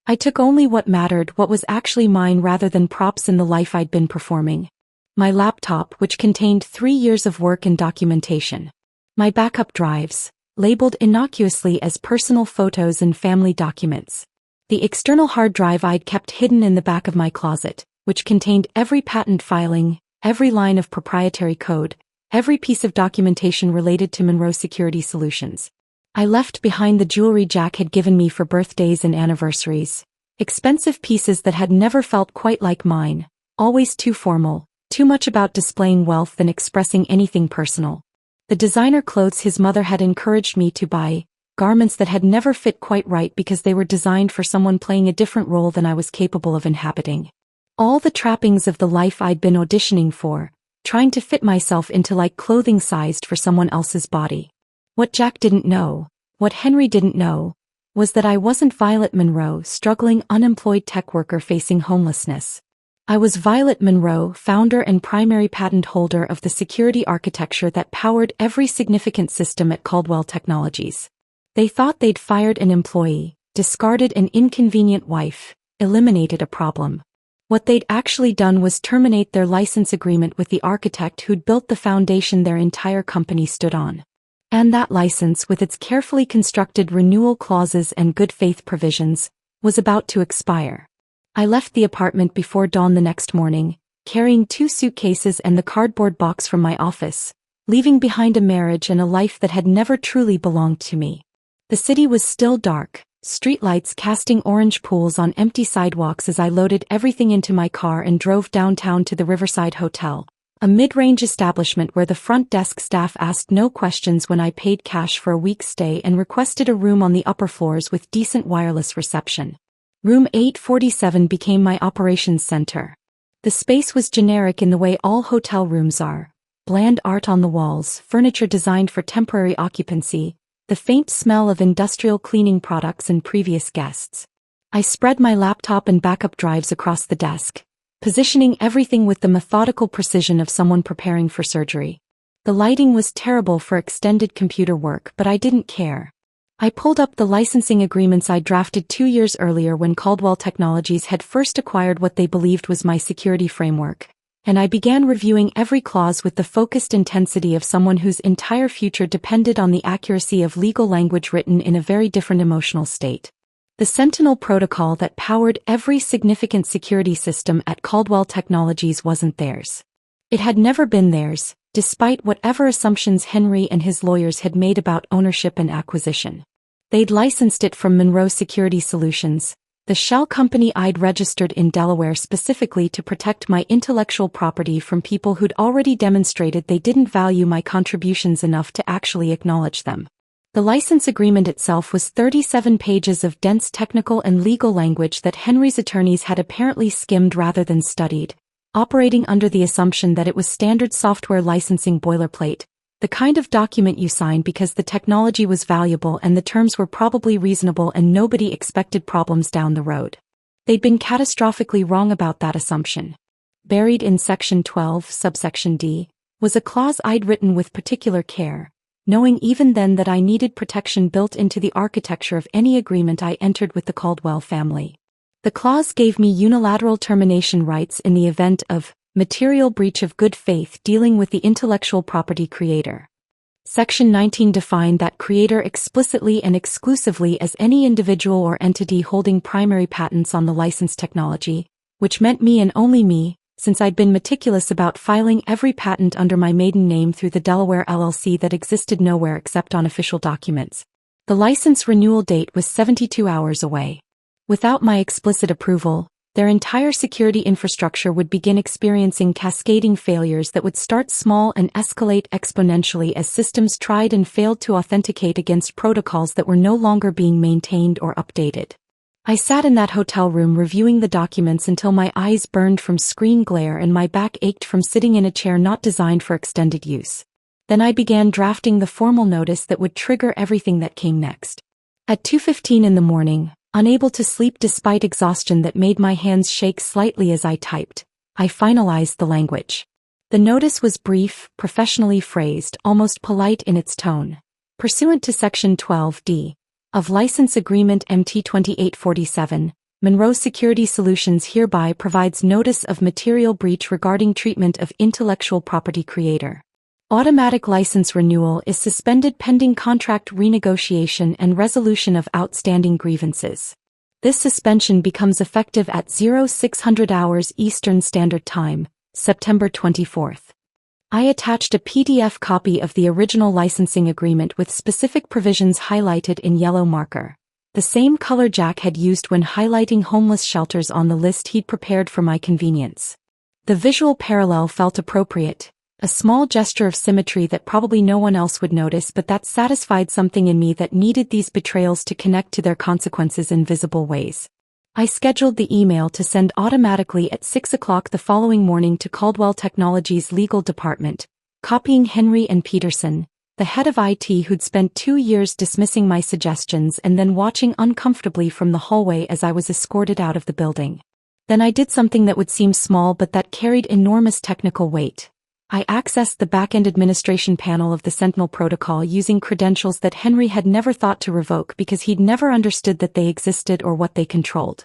S1: I took only what mattered, what was actually mine rather than props in the life I'd been performing. My laptop, which contained 3 years of work and documentation. My backup drives, labeled innocuously as personal photos and family documents. The external hard drive I'd kept hidden in the back of my closet, which contained every patent filing, every line of proprietary code, every piece of documentation related to Monroe Security Solutions. I left behind the jewelry Jack had given me for birthdays and anniversaries. Expensive pieces that had never felt quite like mine, always too formal, too much about displaying wealth than expressing anything personal. The designer clothes his mother had encouraged me to buy, garments that had never fit quite right because they were designed for someone playing a different role than I was capable of inhabiting. All the trappings of the life I'd been auditioning for, trying to fit myself into like clothing sized for someone else's body. What Jack didn't know, what Henry didn't know, was that I wasn't Violet Monroe, struggling unemployed tech worker facing homelessness. I was Violet Monroe, founder and primary patent holder of the security architecture that powered every significant system at Caldwell Technologies. They thought they'd fired an employee, discarded an inconvenient wife, eliminated a problem. What they'd actually done was terminate their license agreement with the architect who'd built the foundation their entire company stood on. And that license, with its carefully constructed renewal clauses and good faith provisions, was about to expire. I left the apartment before dawn the next morning, carrying 2 suitcases and the cardboard box from my office, leaving behind a marriage and a life that had never truly belonged to me. The city was still dark, streetlights casting orange pools on empty sidewalks as I loaded everything into my car and drove downtown to the Riverside Hotel, a mid-range establishment where the front desk staff asked no questions when I paid cash for a week's stay and requested a room on the upper floors with decent wireless reception. Room 847 became my operations center. The space was generic in the way all hotel rooms are. Bland art on the walls, furniture designed for temporary occupancy, the faint smell of industrial cleaning products and previous guests. I spread my laptop and backup drives across the desk, positioning everything with the methodical precision of someone preparing for surgery. The lighting was terrible for extended computer work, but I didn't care. I pulled up the licensing agreements I drafted 2 years earlier when Caldwell Technologies had first acquired what they believed was my security framework, and I began reviewing every clause with the focused intensity of someone whose entire future depended on the accuracy of legal language written in a very different emotional state. The Sentinel protocol that powered every significant security system at Caldwell Technologies wasn't theirs. It had never been theirs, despite whatever assumptions Henry and his lawyers had made about ownership and acquisition. They'd licensed it from Monroe Security Solutions, the shell company I'd registered in Delaware specifically to protect my intellectual property from people who'd already demonstrated they didn't value my contributions enough to actually acknowledge them. The license agreement itself was 37 pages of dense technical and legal language that Henry's attorneys had apparently skimmed rather than studied, operating under the assumption that it was standard software licensing boilerplate, the kind of document you sign because the technology was valuable and the terms were probably reasonable and nobody expected problems down the road. They'd been catastrophically wrong about that assumption. Buried in Section 12, subsection D, was a clause I'd written with particular care, knowing even then that I needed protection built into the architecture of any agreement I entered with the Caldwell family. The clause gave me unilateral termination rights in the event of Material breach of good faith dealing with the intellectual property creator. Section 19 defined that creator explicitly and exclusively as any individual or entity holding primary patents on the licensed technology, which meant me and only me, since I'd been meticulous about filing every patent under my maiden name through the Delaware LLC that existed nowhere except on official documents. The license renewal date was 72 hours away. Without my explicit approval, their entire security infrastructure would begin experiencing cascading failures that would start small and escalate exponentially as systems tried and failed to authenticate against protocols that were no longer being maintained or updated. I sat in that hotel room reviewing the documents until my eyes burned from screen glare and my back ached from sitting in a chair not designed for extended use. Then I began drafting the formal notice that would trigger everything that came next. At 2:15 in the morning, unable to sleep despite exhaustion that made my hands shake slightly as I typed, I finalized the language. The notice was brief, professionally phrased, almost polite in its tone. Pursuant to Section 12D of License Agreement MT 2847, Monroe Security Solutions hereby provides notice of material breach regarding treatment of intellectual property creator. Automatic license renewal is suspended pending contract renegotiation and resolution of outstanding grievances. This suspension becomes effective at 0600 hours Eastern Standard Time, September 24th. I attached a PDF copy of the original licensing agreement with specific provisions highlighted in yellow marker, the same color Jack had used when highlighting homeless shelters on the list he'd prepared for my convenience. The visual parallel felt appropriate. A small gesture of symmetry that probably no one else would notice, but that satisfied something in me that needed these betrayals to connect to their consequences in visible ways. I scheduled the email to send automatically at 6 o'clock the following morning to Caldwell Technologies' legal department, copying Henry and Peterson, the head of IT who'd spent 2 years dismissing my suggestions and then watching uncomfortably from the hallway as I was escorted out of the building. Then I did something that would seem small but that carried enormous technical weight. I accessed the back-end administration panel of the Sentinel protocol using credentials that Henry had never thought to revoke because he'd never understood that they existed or what they controlled.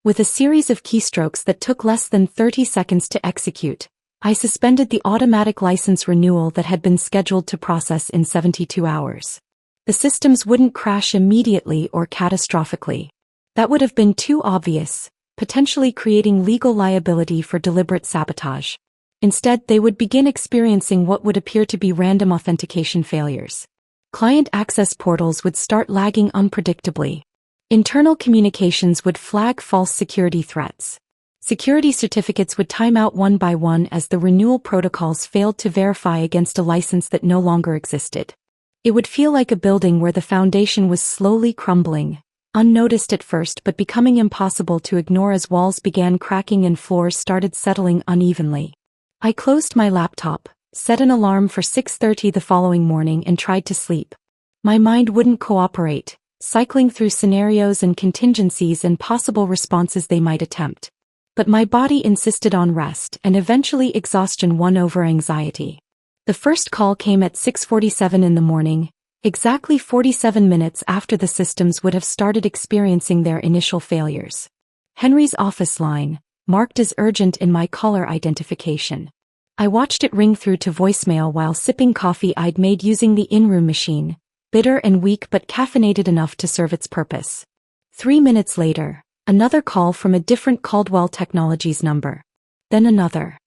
S1: With a series of keystrokes that took less than 30 seconds to execute, I suspended the automatic license renewal that had been scheduled to process in 72 hours. The systems wouldn't crash immediately or catastrophically. That would have been too obvious, potentially creating legal liability for deliberate sabotage. Instead, they would begin experiencing what would appear to be random authentication failures. Client access portals would start lagging unpredictably. Internal communications would flag false security threats. Security certificates would time out one by one as the renewal protocols failed to verify against a license that no longer existed. It would feel like a building where the foundation was slowly crumbling, unnoticed at first but becoming impossible to ignore as walls began cracking and floors started settling unevenly. I closed my laptop, set an alarm for 6:30 the following morning and tried to sleep. My mind wouldn't cooperate, cycling through scenarios and contingencies and possible responses they might attempt. But my body insisted on rest and eventually exhaustion won over anxiety. The first call came at 6:47 in the morning, exactly 47 minutes after the systems would have started experiencing their initial failures. Henry's office line, marked as urgent in my caller identification. I watched it ring through to voicemail while sipping coffee I'd made using the in-room machine, bitter and weak but caffeinated enough to serve its purpose. 3 minutes later, another call from a different Caldwell Technologies number. Then another.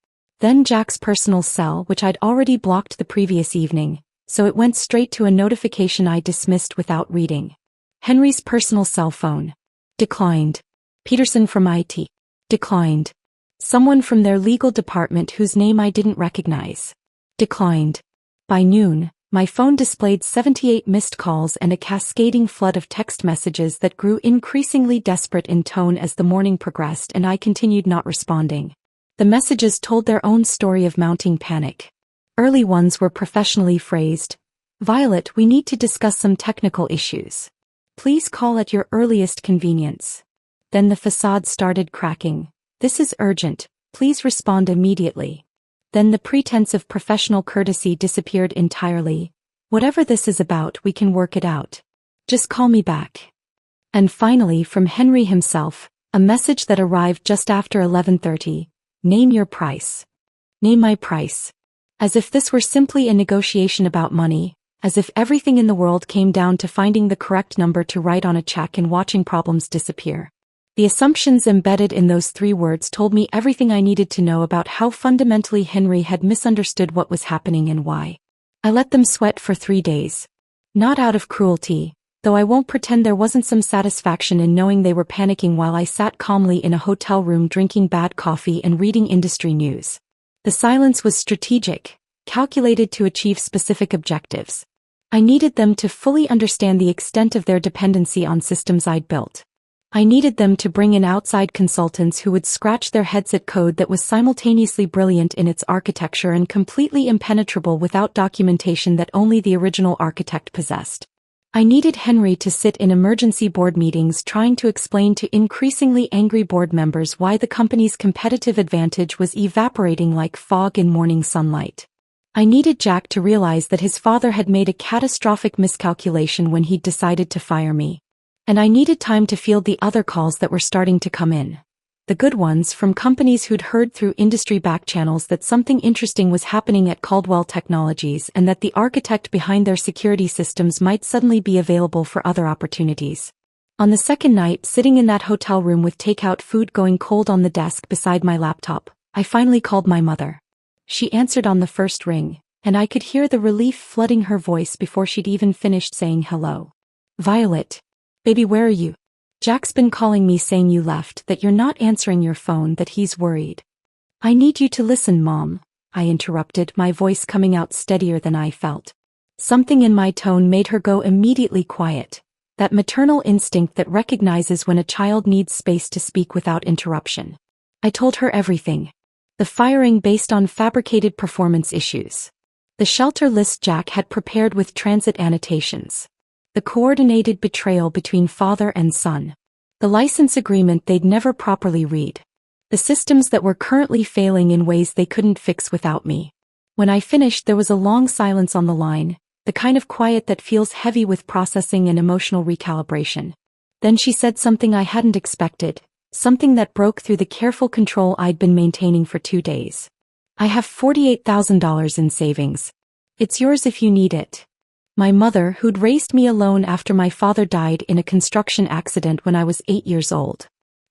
S1: Then Jack's personal cell, which I'd already blocked the previous evening, so it went straight to a notification I dismissed without reading. Henry's personal cell phone. Declined. Peterson from IT. Declined. Someone from their legal department whose name I didn't recognize. Declined. By noon, my phone displayed 78 missed calls and a cascading flood of text messages that grew increasingly desperate in tone as the morning progressed and I continued not responding. The messages told their own story of mounting panic. Early ones were professionally phrased. "Violet, we need to discuss some technical issues. Please call at your earliest convenience." Then the facade started cracking. "This is urgent, please respond immediately." Then the pretense of professional courtesy disappeared entirely. "Whatever this is about, we can work it out. Just call me back." And finally from Henry himself, a message that arrived just after 11:30. "Name your price." Name my price. As if this were simply a negotiation about money, as if everything in the world came down to finding the correct number to write on a check and watching problems disappear. The assumptions embedded in those 3 words told me everything I needed to know about how fundamentally Henry had misunderstood what was happening and why. I let them sweat for 3 days. Not out of cruelty, though I won't pretend there wasn't some satisfaction in knowing they were panicking while I sat calmly in a hotel room drinking bad coffee and reading industry news. The silence was strategic, calculated to achieve specific objectives. I needed them to fully understand the extent of their dependency on systems I'd built. I needed them to bring in outside consultants who would scratch their heads at code that was simultaneously brilliant in its architecture and completely impenetrable without documentation that only the original architect possessed. I needed Henry to sit in emergency board meetings trying to explain to increasingly angry board members why the company's competitive advantage was evaporating like fog in morning sunlight. I needed Jack to realize that his father had made a catastrophic miscalculation when he'd decided to fire me. And I needed time to field the other calls that were starting to come in. The good ones from companies who'd heard through industry back channels that something interesting was happening at Caldwell Technologies and that the architect behind their security systems might suddenly be available for other opportunities. On the second night, sitting in that hotel room with takeout food going cold on the desk beside my laptop, I finally called my mother. She answered on the first ring, and I could hear the relief flooding her voice before she'd even finished saying hello. "Violet. Baby, where are you? Jack's been calling me saying you left, that you're not answering your phone, that he's worried." "I need you to listen, Mom," I interrupted, my voice coming out steadier than I felt. Something in my tone made her go immediately quiet, that maternal instinct that recognizes when a child needs space to speak without interruption. I told her everything. The firing based on fabricated performance issues. The shelter list Jack had prepared with transit annotations. The coordinated betrayal between father and son. The license agreement they'd never properly read. The systems that were currently failing in ways they couldn't fix without me. When I finished, there was a long silence on the line, the kind of quiet that feels heavy with processing and emotional recalibration. Then she said something I hadn't expected, something that broke through the careful control I'd been maintaining for 2 days. "I have $48,000 in savings. It's yours if you need it." My mother, who'd raised me alone after my father died in a construction accident when I was 8 years old.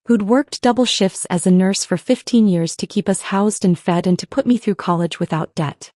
S1: Who'd worked double shifts as a nurse for 15 years to keep us housed and fed and to put me through college without debt.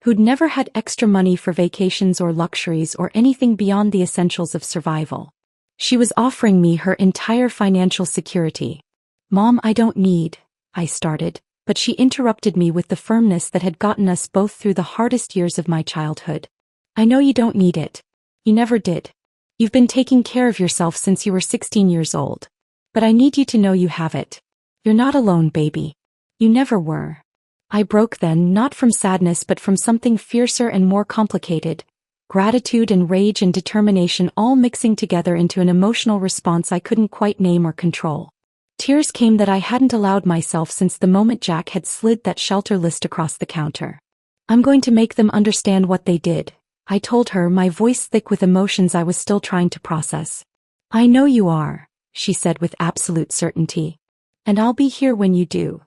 S1: Who'd never had extra money for vacations or luxuries or anything beyond the essentials of survival. She was offering me her entire financial security. "Mom, I don't need," I started, but she interrupted me with the firmness that had gotten us both through the hardest years of my childhood. "I know you don't need it. You never did. You've been taking care of yourself since you were 16 years old. But I need you to know you have it. You're not alone, baby. You never were." I broke then, not from sadness but from something fiercer and more complicated. Gratitude and rage and determination all mixing together into an emotional response I couldn't quite name or control. Tears came that I hadn't allowed myself since the moment Jack had slid that shelter list across the counter. "I'm going to make them understand what they did," I told her, my voice thick with emotions I was still trying to process. "I know you are," she said with absolute certainty. "And I'll be here when you do."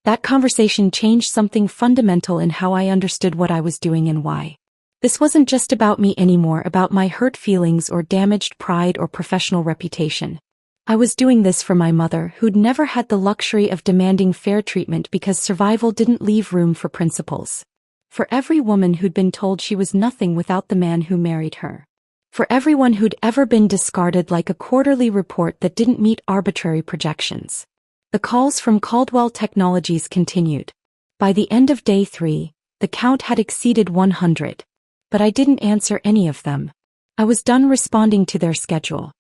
S1: That conversation changed something fundamental in how I understood what I was doing and why. This wasn't just about me anymore, about my hurt feelings or damaged pride or professional reputation. I was doing this for my mother, who'd never had the luxury of demanding fair treatment because survival didn't leave room for principles. For every woman who'd been told she was nothing without the man who married her. For everyone who'd ever been discarded like a quarterly report that didn't meet arbitrary projections. The calls from Caldwell Technologies continued. By the end of day 3, the count had exceeded 100. But I didn't answer any of them. I was done responding to their schedule.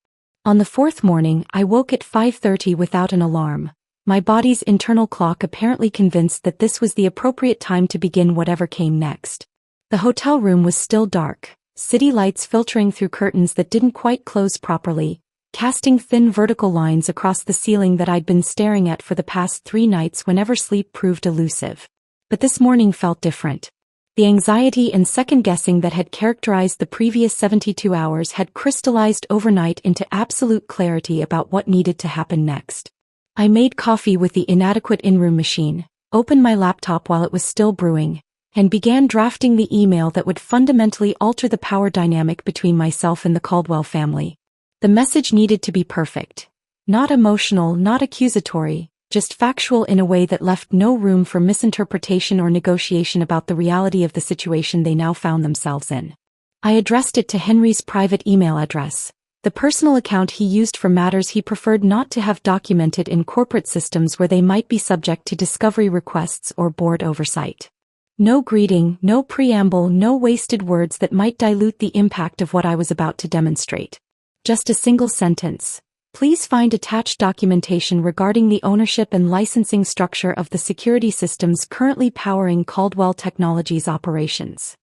S1: On the 4th morning, I woke at 5:30 without an alarm. My body's internal clock apparently convinced that this was the appropriate time to begin whatever came next. The hotel room was still dark, city lights filtering through curtains that didn't quite close properly, casting thin vertical lines across the ceiling that I'd been staring at for the past 3 nights whenever sleep proved elusive. But this morning felt different. The anxiety and second-guessing that had characterized the previous 72 hours had crystallized overnight into absolute clarity about what needed to happen next. I made coffee with the inadequate in-room machine, opened my laptop while it was still brewing, and began drafting the email that would fundamentally alter the power dynamic between myself and the Caldwell family. The message needed to be perfect. Not emotional, not accusatory, just factual in a way that left no room for misinterpretation or negotiation about the reality of the situation they now found themselves in. I addressed it to Henry's private email address, the personal account he used for matters he preferred not to have documented in corporate systems where they might be subject to discovery requests or board oversight. No greeting, no preamble, no wasted words that might dilute the impact of what I was about to demonstrate. Just a single sentence. Please find attached documentation regarding the ownership and licensing structure of the security systems currently powering Caldwell Technologies operations.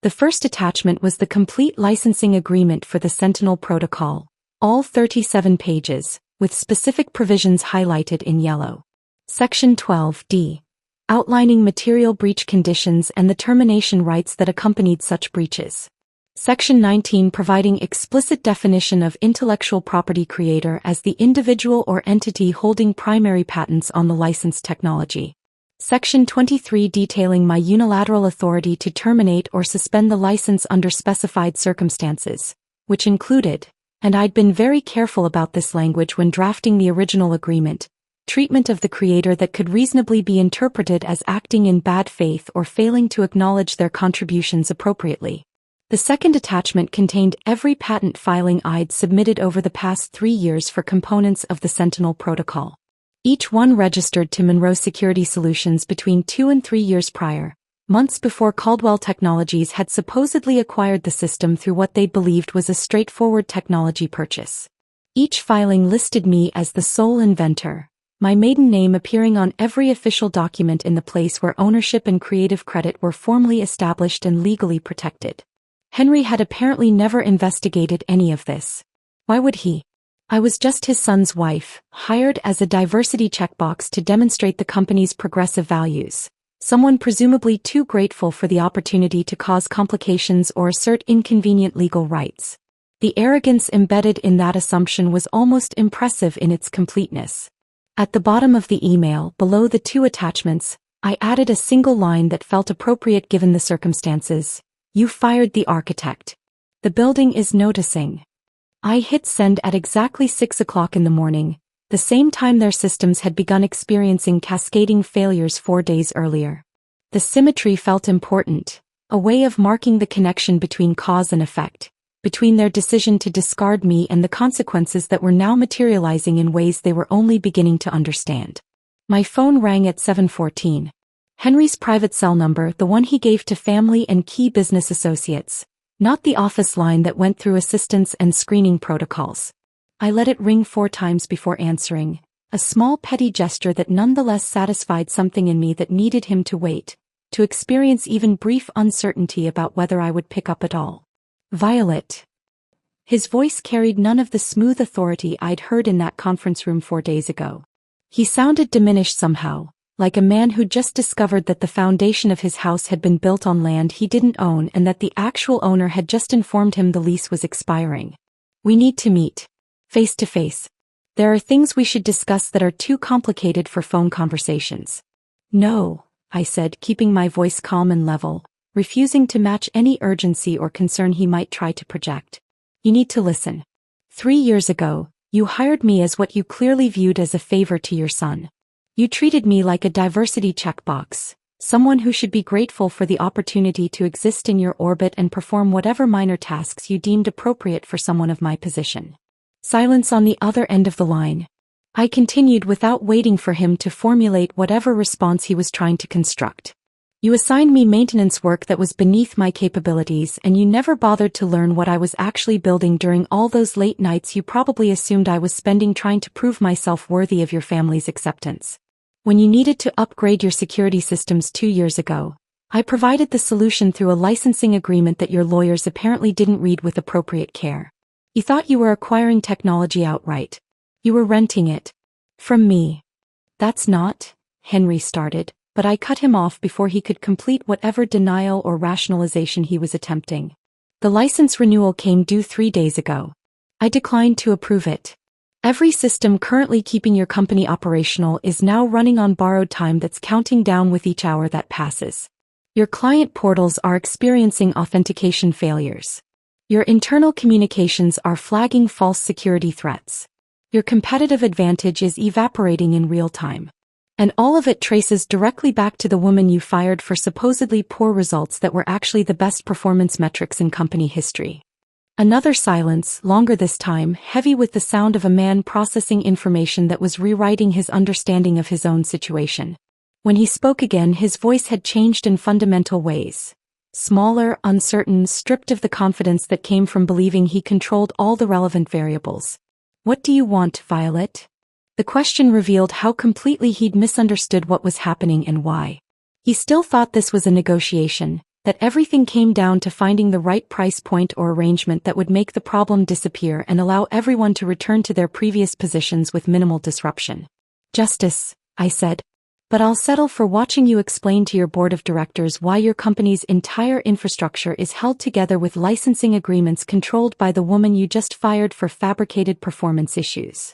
S1: The first attachment was the complete licensing agreement for the Sentinel protocol, all 37 pages, with specific provisions highlighted in yellow. Section 12D. Outlining material breach conditions and the termination rights that accompanied such breaches. Section 19 providing explicit definition of intellectual property creator as the individual or entity holding primary patents on the licensed technology. Section 23 detailing my unilateral authority to terminate or suspend the license under specified circumstances, which included, and I'd been very careful about this language when drafting the original agreement, treatment of the creator that could reasonably be interpreted as acting in bad faith or failing to acknowledge their contributions appropriately. The second attachment contained every patent filing I'd submitted over the past 3 years for components of the Sentinel protocol. Each one registered to Monroe Security Solutions between 2 and 3 years prior, months before Caldwell Technologies had supposedly acquired the system through what they believed was a straightforward technology purchase. Each filing listed me as the sole inventor, my maiden name appearing on every official document in the place where ownership and creative credit were formally established and legally protected. Henry had apparently never investigated any of this. Why would he? I was just his son's wife, hired as a diversity checkbox to demonstrate the company's progressive values, someone presumably too grateful for the opportunity to cause complications or assert inconvenient legal rights. The arrogance embedded in that assumption was almost impressive in its completeness. At the bottom of the email, below the 2 attachments, I added a single line that felt appropriate given the circumstances. You fired the architect. The building is noticing. I hit send at exactly 6 o'clock in the morning, the same time their systems had begun experiencing cascading failures 4 days earlier. The symmetry felt important, a way of marking the connection between cause and effect, between their decision to discard me and the consequences that were now materializing in ways they were only beginning to understand. My phone rang at 7:14. Henry's private cell number, the one he gave to family and key business associates, not the office line that went through assistance and screening protocols. I let it ring 4 times before answering, a small petty gesture that nonetheless satisfied something in me that needed him to wait, to experience even brief uncertainty about whether I would pick up at all. Violet. His voice carried none of the smooth authority I'd heard in that conference room 4 days ago. He sounded diminished somehow, like a man who'd just discovered that the foundation of his house had been built on land he didn't own and that the actual owner had just informed him the lease was expiring. We need to meet. Face to face. There are things we should discuss that are too complicated for phone conversations. No, I said, keeping my voice calm and level, refusing to match any urgency or concern he might try to project. You need to listen. 3 years ago, you hired me as what you clearly viewed as a favor to your son. You treated me like a diversity checkbox, someone who should be grateful for the opportunity to exist in your orbit and perform whatever minor tasks you deemed appropriate for someone of my position. Silence on the other end of the line. I continued without waiting for him to formulate whatever response he was trying to construct. You assigned me maintenance work that was beneath my capabilities, and you never bothered to learn what I was actually building during all those late nights you probably assumed I was spending trying to prove myself worthy of your family's acceptance. When you needed to upgrade your security systems 2 years ago, I provided the solution through a licensing agreement that your lawyers apparently didn't read with appropriate care. You thought you were acquiring technology outright. You were renting it. From me. That's not, Henry started, but I cut him off before he could complete whatever denial or rationalization he was attempting. The license renewal came due 3 days ago. I declined to approve it. Every system currently keeping your company operational is now running on borrowed time that's counting down with each hour that passes. Your client portals are experiencing authentication failures. Your internal communications are flagging false security threats. Your competitive advantage is evaporating in real time. And all of it traces directly back to the woman you fired for supposedly poor results that were actually the best performance metrics in company history. Another silence, longer this time, heavy with the sound of a man processing information that was rewriting his understanding of his own situation. When he spoke again, his voice had changed in fundamental ways. Smaller, uncertain, stripped of the confidence that came from believing he controlled all the relevant variables. "What do you want, Violet?" The question revealed how completely he'd misunderstood what was happening and why. He still thought this was a negotiation, that everything came down to finding the right price point or arrangement that would make the problem disappear and allow everyone to return to their previous positions with minimal disruption. "Justice," I said. "But I'll settle for watching you explain to your board of directors why your company's entire infrastructure is held together with licensing agreements controlled by the woman you just fired for fabricated performance issues."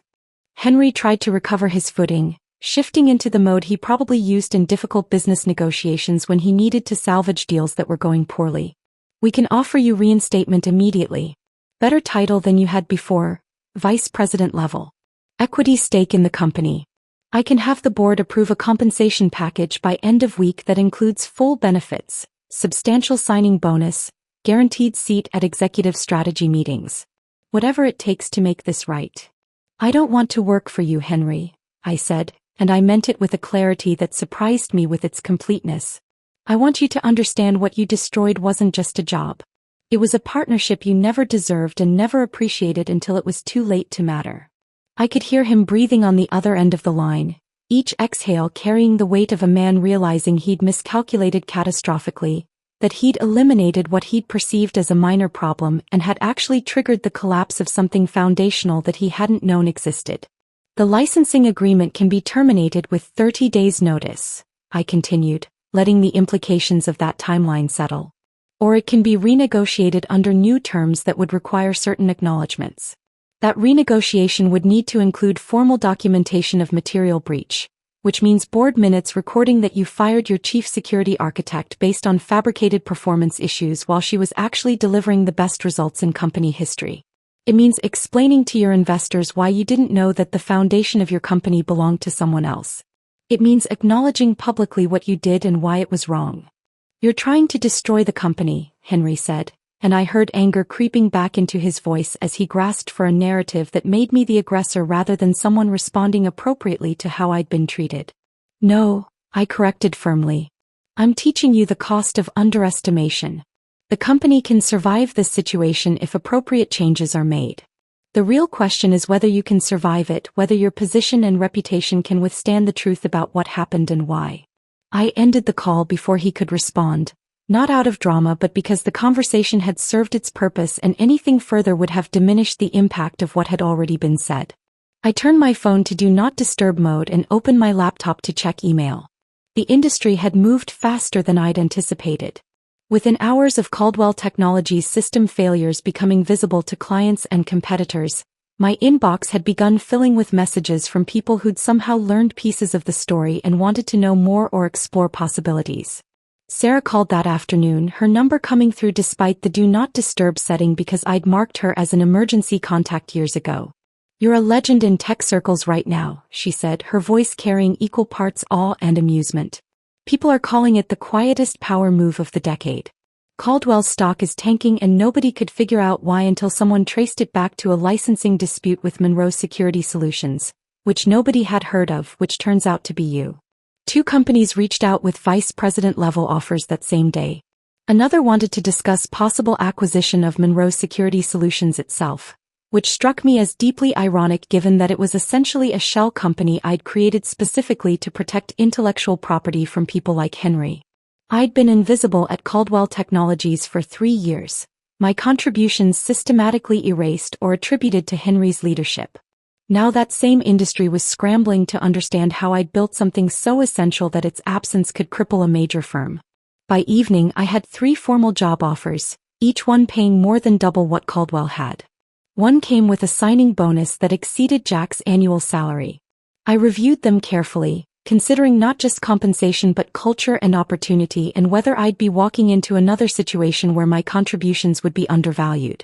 S1: Henry tried to recover his footing, shifting into the mode he probably used in difficult business negotiations when he needed to salvage deals that were going poorly. "We can offer you reinstatement immediately. Better title than you had before, vice president level. Equity stake in the company. I can have the board approve a compensation package by end of week that includes full benefits, substantial signing bonus, guaranteed seat at executive strategy meetings. Whatever it takes to make this right." "I don't want to work for you, Henry," I said, and I meant it with a clarity that surprised me with its completeness. "I want you to understand what you destroyed wasn't just a job. It was a partnership you never deserved and never appreciated until it was too late to matter." I could hear him breathing on the other end of the line, each exhale carrying the weight of a man realizing he'd miscalculated catastrophically, that he'd eliminated what he'd perceived as a minor problem and had actually triggered the collapse of something foundational that he hadn't known existed. "The licensing agreement can be terminated with 30 days' notice," I continued, letting the implications of that timeline settle. "Or it can be renegotiated under new terms that would require certain acknowledgments. That renegotiation would need to include formal documentation of material breach, which means board minutes recording that you fired your chief security architect based on fabricated performance issues while she was actually delivering the best results in company history. It means explaining to your investors why you didn't know that the foundation of your company belonged to someone else. It means acknowledging publicly what you did and why it was wrong." "You're trying to destroy the company," Henry said, and I heard anger creeping back into his voice as he grasped for a narrative that made me the aggressor rather than someone responding appropriately to how I'd been treated. "No," I corrected firmly. "I'm teaching you the cost of underestimation. The company can survive this situation if appropriate changes are made. The real question is whether you can survive it, whether your position and reputation can withstand the truth about what happened and why." I ended the call before he could respond, not out of drama but because the conversation had served its purpose and anything further would have diminished the impact of what had already been said. I turned my phone to do not disturb mode and opened my laptop to check email. The industry had moved faster than I'd anticipated. Within hours of Caldwell Technologies' system failures becoming visible to clients and competitors, my inbox had begun filling with messages from people who'd somehow learned pieces of the story and wanted to know more or explore possibilities. Sarah called that afternoon, her number coming through despite the do not disturb setting because I'd marked her as an emergency contact years ago. "You're a legend in tech circles right now," she said, her voice carrying equal parts awe and amusement. "People are calling it the quietest power move of the decade. Caldwell's stock is tanking and nobody could figure out why until someone traced it back to a licensing dispute with Monroe Security Solutions, which nobody had heard of, which turns out to be you. 2 companies reached out with vice president level offers that same day. Another wanted to discuss possible acquisition of Monroe Security Solutions itself, which struck me as deeply ironic given that it was essentially a shell company I'd created specifically to protect intellectual property from people like Henry. I'd been invisible at Caldwell Technologies for 3 years, my contributions systematically erased or attributed to Henry's leadership. Now that same industry was scrambling to understand how I'd built something so essential that its absence could cripple a major firm. By evening I had 3 formal job offers, each one paying more than double what Caldwell had. One came with a signing bonus that exceeded Jack's annual salary. I reviewed them carefully, considering not just compensation but culture and opportunity and whether I'd be walking into another situation where my contributions would be undervalued.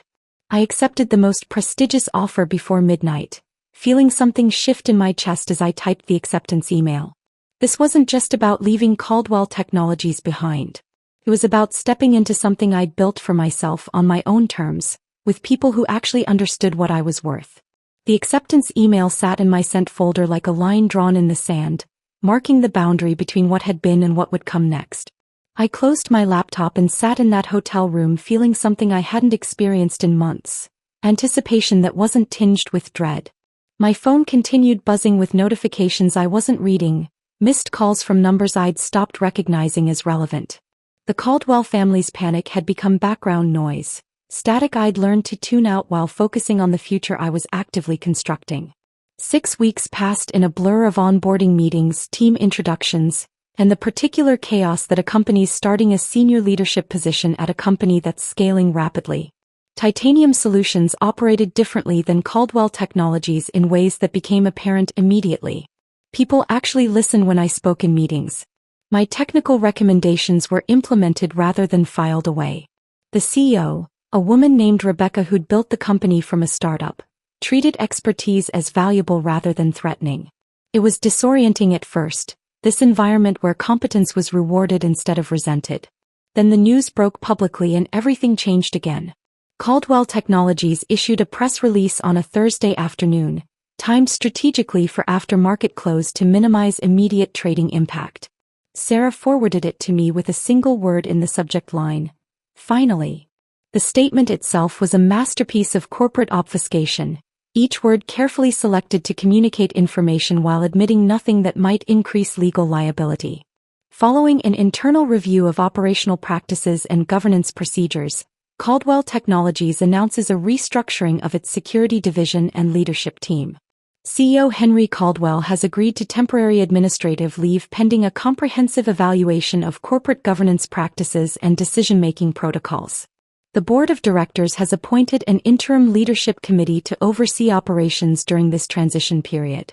S1: I accepted the most prestigious offer before midnight, feeling something shift in my chest as I typed the acceptance email. This wasn't just about leaving Caldwell Technologies behind. It was about stepping into something I'd built for myself on my own terms, with people who actually understood what I was worth. The acceptance email sat in my sent folder like a line drawn in the sand, marking the boundary between what had been and what would come next. I closed my laptop and sat in that hotel room feeling something I hadn't experienced in months, anticipation that wasn't tinged with dread. My phone continued buzzing with notifications I wasn't reading, missed calls from numbers I'd stopped recognizing as relevant. The Caldwell family's panic had become background noise, static I'd learned to tune out while focusing on the future I was actively constructing. 6 weeks passed in a blur of onboarding meetings, team introductions, and the particular chaos that accompanies starting a senior leadership position at a company that's scaling rapidly. Titanium Solutions operated differently than Caldwell Technologies in ways that became apparent immediately. People actually listened when I spoke in meetings. My technical recommendations were implemented rather than filed away. The CEO, a woman named Rebecca who'd built the company from a startup, treated expertise as valuable rather than threatening. It was disorienting at first, this environment where competence was rewarded instead of resented. Then the news broke publicly and everything changed again. Caldwell Technologies issued a press release on a Thursday afternoon, timed strategically for after-market close to minimize immediate trading impact. Sarah forwarded it to me with a single word in the subject line: finally. The statement itself was a masterpiece of corporate obfuscation, each word carefully selected to communicate information while admitting nothing that might increase legal liability. Following an internal review of operational practices and governance procedures, Caldwell Technologies announces a restructuring of its security division and leadership team. CEO Henry Caldwell has agreed to temporary administrative leave pending a comprehensive evaluation of corporate governance practices and decision-making protocols. The board of directors has appointed an interim leadership committee to oversee operations during this transition period.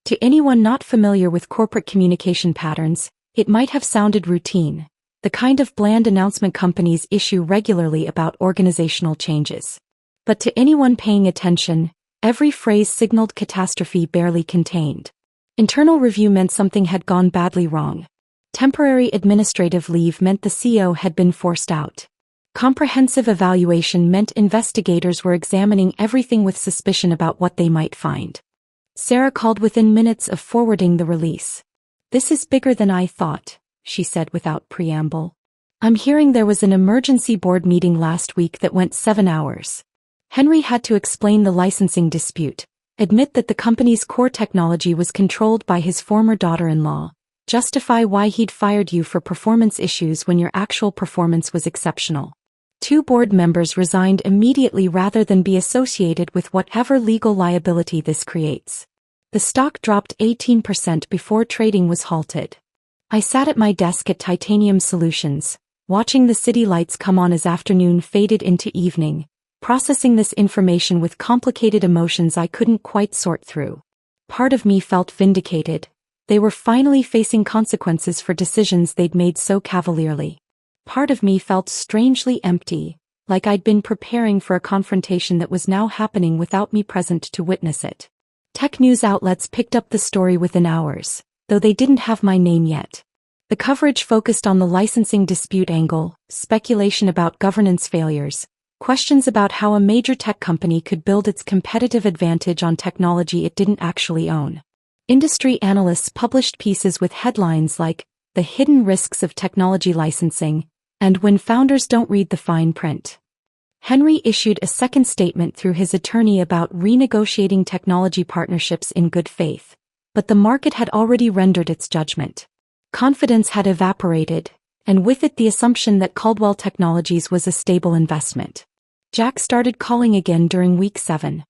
S1: To anyone not familiar with corporate communication patterns, it might have sounded routine, the kind of bland announcement companies issue regularly about organizational changes. But to anyone paying attention, every phrase signaled catastrophe barely contained. Internal review meant something had gone badly wrong. Temporary administrative leave meant the CEO had been forced out. Comprehensive evaluation meant investigators were examining everything with suspicion about what they might find. Sarah called within minutes of forwarding the release. "This is bigger than I thought," she said without preamble. "I'm hearing there was an emergency board meeting last week that went 7 hours. Henry had to explain the licensing dispute, admit that the company's core technology was controlled by his former daughter-in-law, justify why he'd fired you for performance issues when your actual performance was exceptional. 2 board members resigned immediately rather than be associated with whatever legal liability this creates." The stock dropped 18% before trading was halted. I sat at my desk at Titanium Solutions, watching the city lights come on as afternoon faded into evening, processing this information with complicated emotions I couldn't quite sort through. Part of me felt vindicated. They were finally facing consequences for decisions they'd made so cavalierly. Part of me felt strangely empty, like I'd been preparing for a confrontation that was now happening without me present to witness it. Tech news outlets picked up the story within hours, though they didn't have my name yet. The coverage focused on the licensing dispute angle, speculation about governance failures, questions about how a major tech company could build its competitive advantage on technology it didn't actually own. Industry analysts published pieces with headlines like, "The Hidden Risks of Technology Licensing," and "When Founders Don't Read the Fine Print." Henry issued a second statement through his attorney about renegotiating technology partnerships in good faith, but the market had already rendered its judgment. Confidence had evaporated, and with it the assumption that Caldwell Technologies was a stable investment. Jack started calling again during week 7.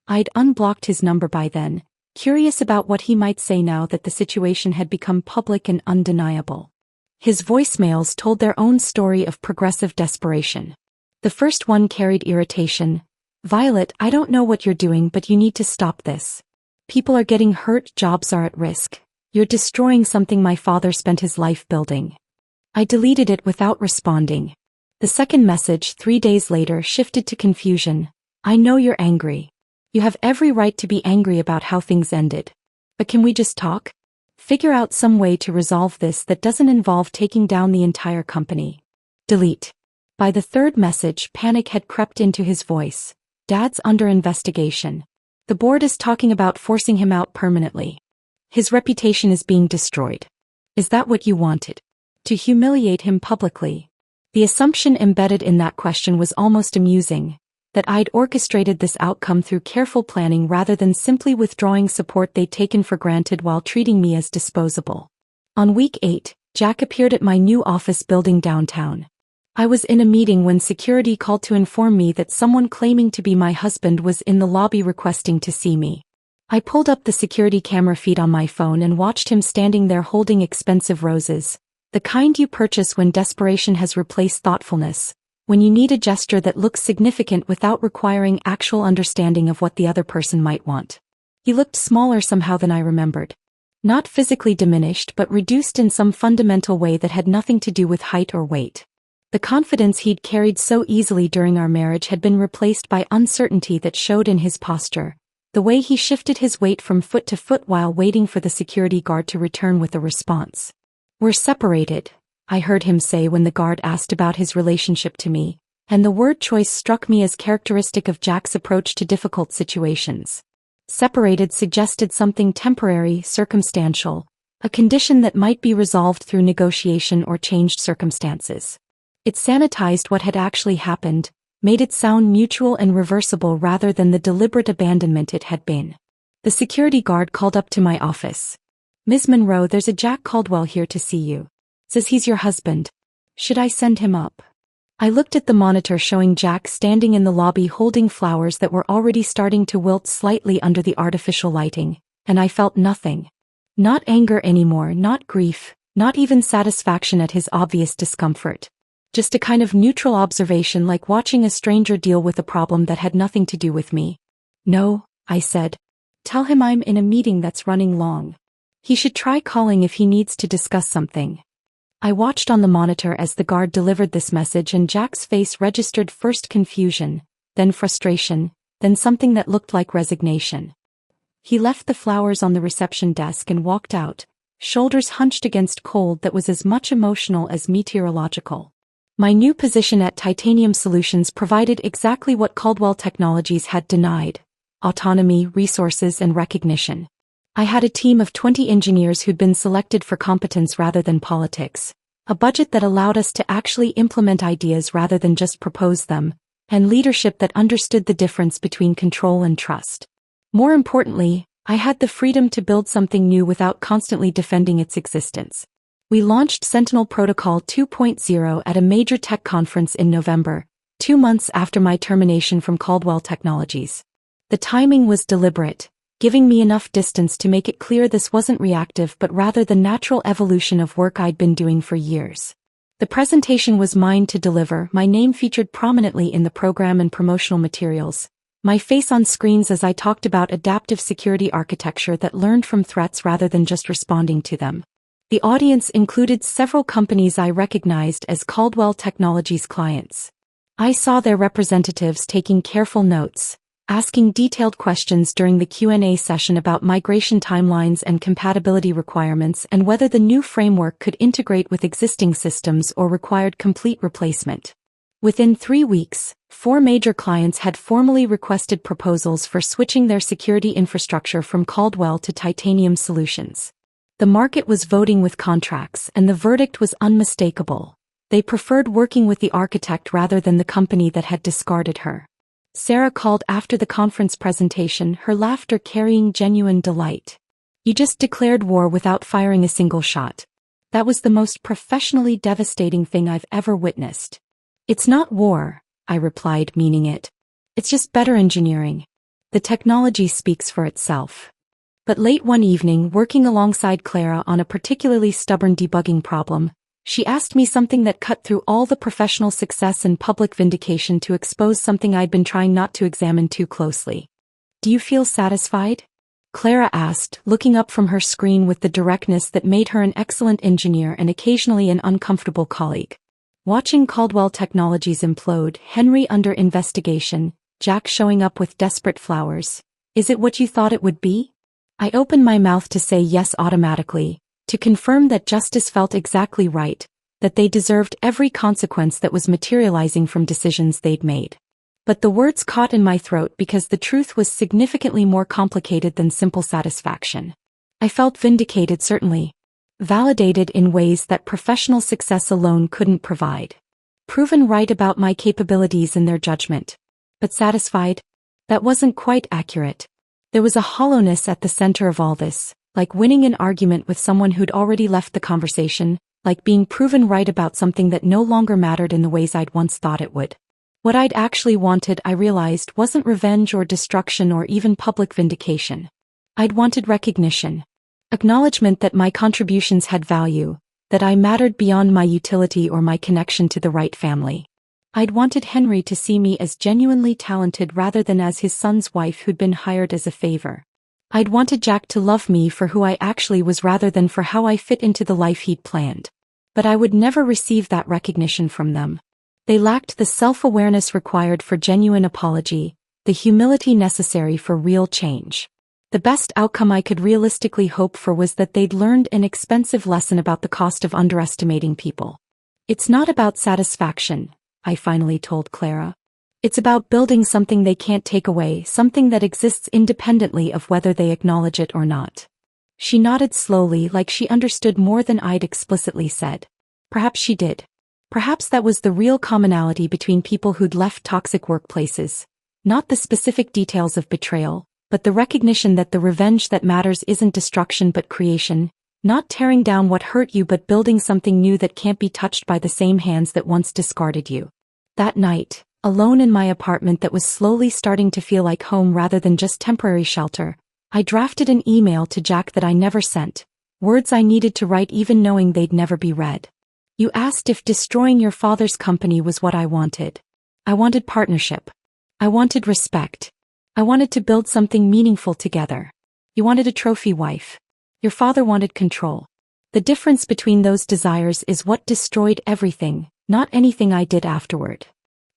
S1: I'd unblocked his number by then, curious about what he might say now that the situation had become public and undeniable. His voicemails told their own story of progressive desperation. The first one carried irritation. Violet, I don't know what you're doing, but you need to stop this. People are getting hurt, jobs are at risk. You're destroying something my father spent his life building. I deleted it without responding. The second message, 3 days later, shifted to confusion. I know you're angry. You have every right to be angry about how things ended. But can we just talk? Figure out some way to resolve this that doesn't involve taking down the entire company. Delete. By the third message, panic had crept into his voice. Dad's under investigation. The board is talking about forcing him out permanently. His reputation is being destroyed. Is that what you wanted? To humiliate him publicly? The assumption embedded in that question was almost amusing, that I'd orchestrated this outcome through careful planning rather than simply withdrawing support they'd taken for granted while treating me as disposable. On week 8, Jack appeared at my new office building downtown. I was in a meeting when security called to inform me that someone claiming to be my husband was in the lobby requesting to see me. I pulled up the security camera feed on my phone and watched him standing there holding expensive roses, the kind you purchase when desperation has replaced thoughtfulness, when you need a gesture that looks significant without requiring actual understanding of what the other person might want. He looked smaller somehow than I remembered. Not physically diminished but reduced in some fundamental way that had nothing to do with height or weight. The confidence he'd carried so easily during our marriage had been replaced by uncertainty that showed in his posture, the way he shifted his weight from foot to foot while waiting for the security guard to return with a response. We're separated, I heard him say when the guard asked about his relationship to me, and the word choice struck me as characteristic of Jack's approach to difficult situations. Separated suggested something temporary, circumstantial, a condition that might be resolved through negotiation or changed circumstances. It sanitized what had actually happened, made it sound mutual and reversible rather than the deliberate abandonment it had been. The security guard called up to my office. Ms. Monroe, there's a Jack Caldwell here to see you. Says he's your husband. Should I send him up? I looked at the monitor showing Jack standing in the lobby holding flowers that were already starting to wilt slightly under the artificial lighting, and I felt nothing. Not anger anymore, not grief, not even satisfaction at his obvious discomfort. Just a kind of neutral observation, like watching a stranger deal with a problem that had nothing to do with me. No, I said. Tell him I'm in a meeting that's running long. He should try calling if he needs to discuss something. I watched on the monitor as the guard delivered this message, and Jack's face registered first confusion, then frustration, then something that looked like resignation. He left the flowers on the reception desk and walked out, shoulders hunched against cold that was as much emotional as meteorological. My new position at Titanium Solutions provided exactly what Caldwell Technologies had denied: autonomy, resources, and recognition. I had a team of 20 engineers who'd been selected for competence rather than politics, a budget that allowed us to actually implement ideas rather than just propose them, and leadership that understood the difference between control and trust. More importantly, I had the freedom to build something new without constantly defending its existence. We launched Sentinel Protocol 2.0 at a major tech conference in November, 2 months after my termination from Caldwell Technologies. The timing was deliberate, giving me enough distance to make it clear this wasn't reactive but rather the natural evolution of work I'd been doing for years. The presentation was mine to deliver, my name featured prominently in the program and promotional materials, my face on screens as I talked about adaptive security architecture that learned from threats rather than just responding to them. The audience included several companies I recognized as Caldwell Technologies clients. I saw their representatives taking careful notes, asking detailed questions during the Q&A session about migration timelines and compatibility requirements and whether the new framework could integrate with existing systems or required complete replacement. Within 3 weeks, 4 major clients had formally requested proposals for switching their security infrastructure from Caldwell to Titanium Solutions. The market was voting with contracts, and the verdict was unmistakable. They preferred working with the architect rather than the company that had discarded her. Sarah called after the conference presentation, her laughter carrying genuine delight. You just declared war without firing a single shot. That was the most professionally devastating thing I've ever witnessed. It's not war, I replied, meaning it. It's just better engineering. The technology speaks for itself. But late one evening, working alongside Clara on a particularly stubborn debugging problem, She asked me something that cut through all the professional success and public vindication to expose something I'd been trying not to examine too closely. "Do you feel satisfied?" Clara asked, looking up from her screen with the directness that made her an excellent engineer and occasionally an uncomfortable colleague. Watching Caldwell Technologies implode, Henry under investigation, Jack showing up with desperate flowers. "Is it what you thought it would be?" I opened my mouth to say yes automatically, to confirm that justice felt exactly right, that they deserved every consequence that was materializing from decisions they'd made. But the words caught in my throat because the truth was significantly more complicated than simple satisfaction. I felt vindicated, certainly. Validated in ways that professional success alone couldn't provide. Proven right about my capabilities and their judgment. But satisfied? That wasn't quite accurate. There was a hollowness at the center of all this, like winning an argument with someone who'd already left the conversation, like being proven right about something that no longer mattered in the ways I'd once thought it would. What I'd actually wanted, I realized, wasn't revenge or destruction or even public vindication. I'd wanted recognition. Acknowledgement that my contributions had value, that I mattered beyond my utility or my connection to the right family. I'd wanted Henry to see me as genuinely talented rather than as his son's wife who'd been hired as a favor. I'd wanted Jack to love me for who I actually was rather than for how I fit into the life he'd planned. But I would never receive that recognition from them. They lacked the self-awareness required for genuine apology, the humility necessary for real change. The best outcome I could realistically hope for was that they'd learned an expensive lesson about the cost of underestimating people. "It's not about satisfaction," I finally told Clara. "It's about building something they can't take away, something that exists independently of whether they acknowledge it or not." She nodded slowly, like she understood more than I'd explicitly said. Perhaps she did. Perhaps that was the real commonality between people who'd left toxic workplaces. Not the specific details of betrayal, but the recognition that the revenge that matters isn't destruction but creation, not tearing down what hurt you but building something new that can't be touched by the same hands that once discarded you. That night, alone in my apartment that was slowly starting to feel like home rather than just temporary shelter, I drafted an email to Jack that I never sent, words I needed to write even knowing they'd never be read. "You asked if destroying your father's company was what I wanted. I wanted partnership. I wanted respect. I wanted to build something meaningful together. You wanted a trophy wife. Your father wanted control. The difference between those desires is what destroyed everything, not anything I did afterward."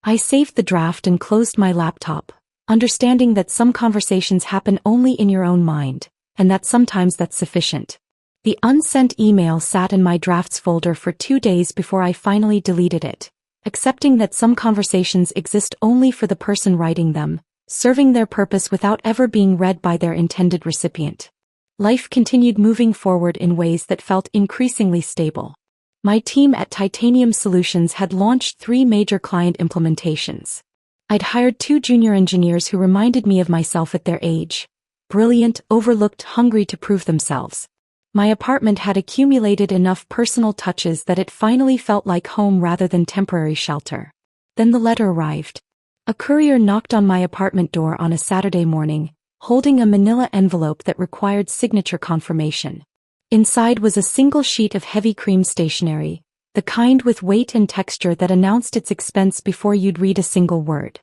S1: I saved the draft and closed my laptop, understanding that some conversations happen only in your own mind, and that sometimes that's sufficient. The unsent email sat in my drafts folder for 2 days before I finally deleted it, accepting that some conversations exist only for the person writing them, serving their purpose without ever being read by their intended recipient. Life continued moving forward in ways that felt increasingly stable. My team at Titanium Solutions had launched 3 major client implementations. I'd hired 2 junior engineers who reminded me of myself at their age. Brilliant, overlooked, hungry to prove themselves. My apartment had accumulated enough personal touches that it finally felt like home rather than temporary shelter. Then the letter arrived. A courier knocked on my apartment door on a Saturday morning, holding a manila envelope that required signature confirmation. Inside was a single sheet of heavy cream stationery, the kind with weight and texture that announced its expense before you'd read a single word.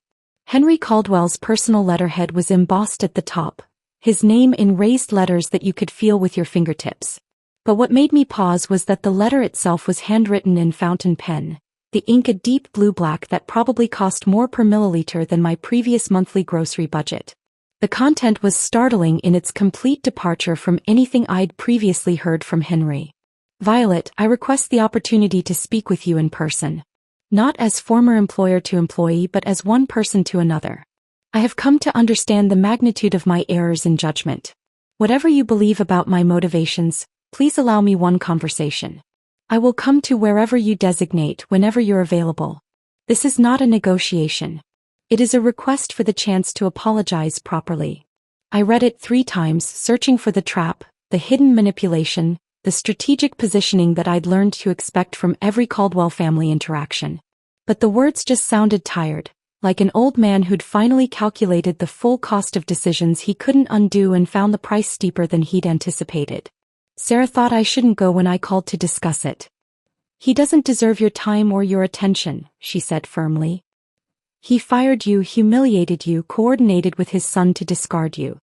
S1: Henry Caldwell's personal letterhead was embossed at the top, his name in raised letters that you could feel with your fingertips. But what made me pause was that the letter itself was handwritten in fountain pen, the ink a deep blue-black that probably cost more per milliliter than my previous monthly grocery budget. The content was startling in its complete departure from anything I'd previously heard from Henry. "Violet, I request the opportunity to speak with you in person. Not as former employer to employee but as one person to another. I have come to understand the magnitude of my errors in judgment. Whatever you believe about my motivations, please allow me one conversation. I will come to wherever you designate whenever you're available. This is not a negotiation. It is a request for the chance to apologize properly." I read it 3 times, searching for the trap, the hidden manipulation, the strategic positioning that I'd learned to expect from every Caldwell family interaction. But the words just sounded tired, like an old man who'd finally calculated the full cost of decisions he couldn't undo and found the price steeper than he'd anticipated. "Sarah thought I shouldn't go when I called to discuss it. He doesn't deserve your time or your attention, she said firmly. He fired you, humiliated you, coordinated with his son to discard you.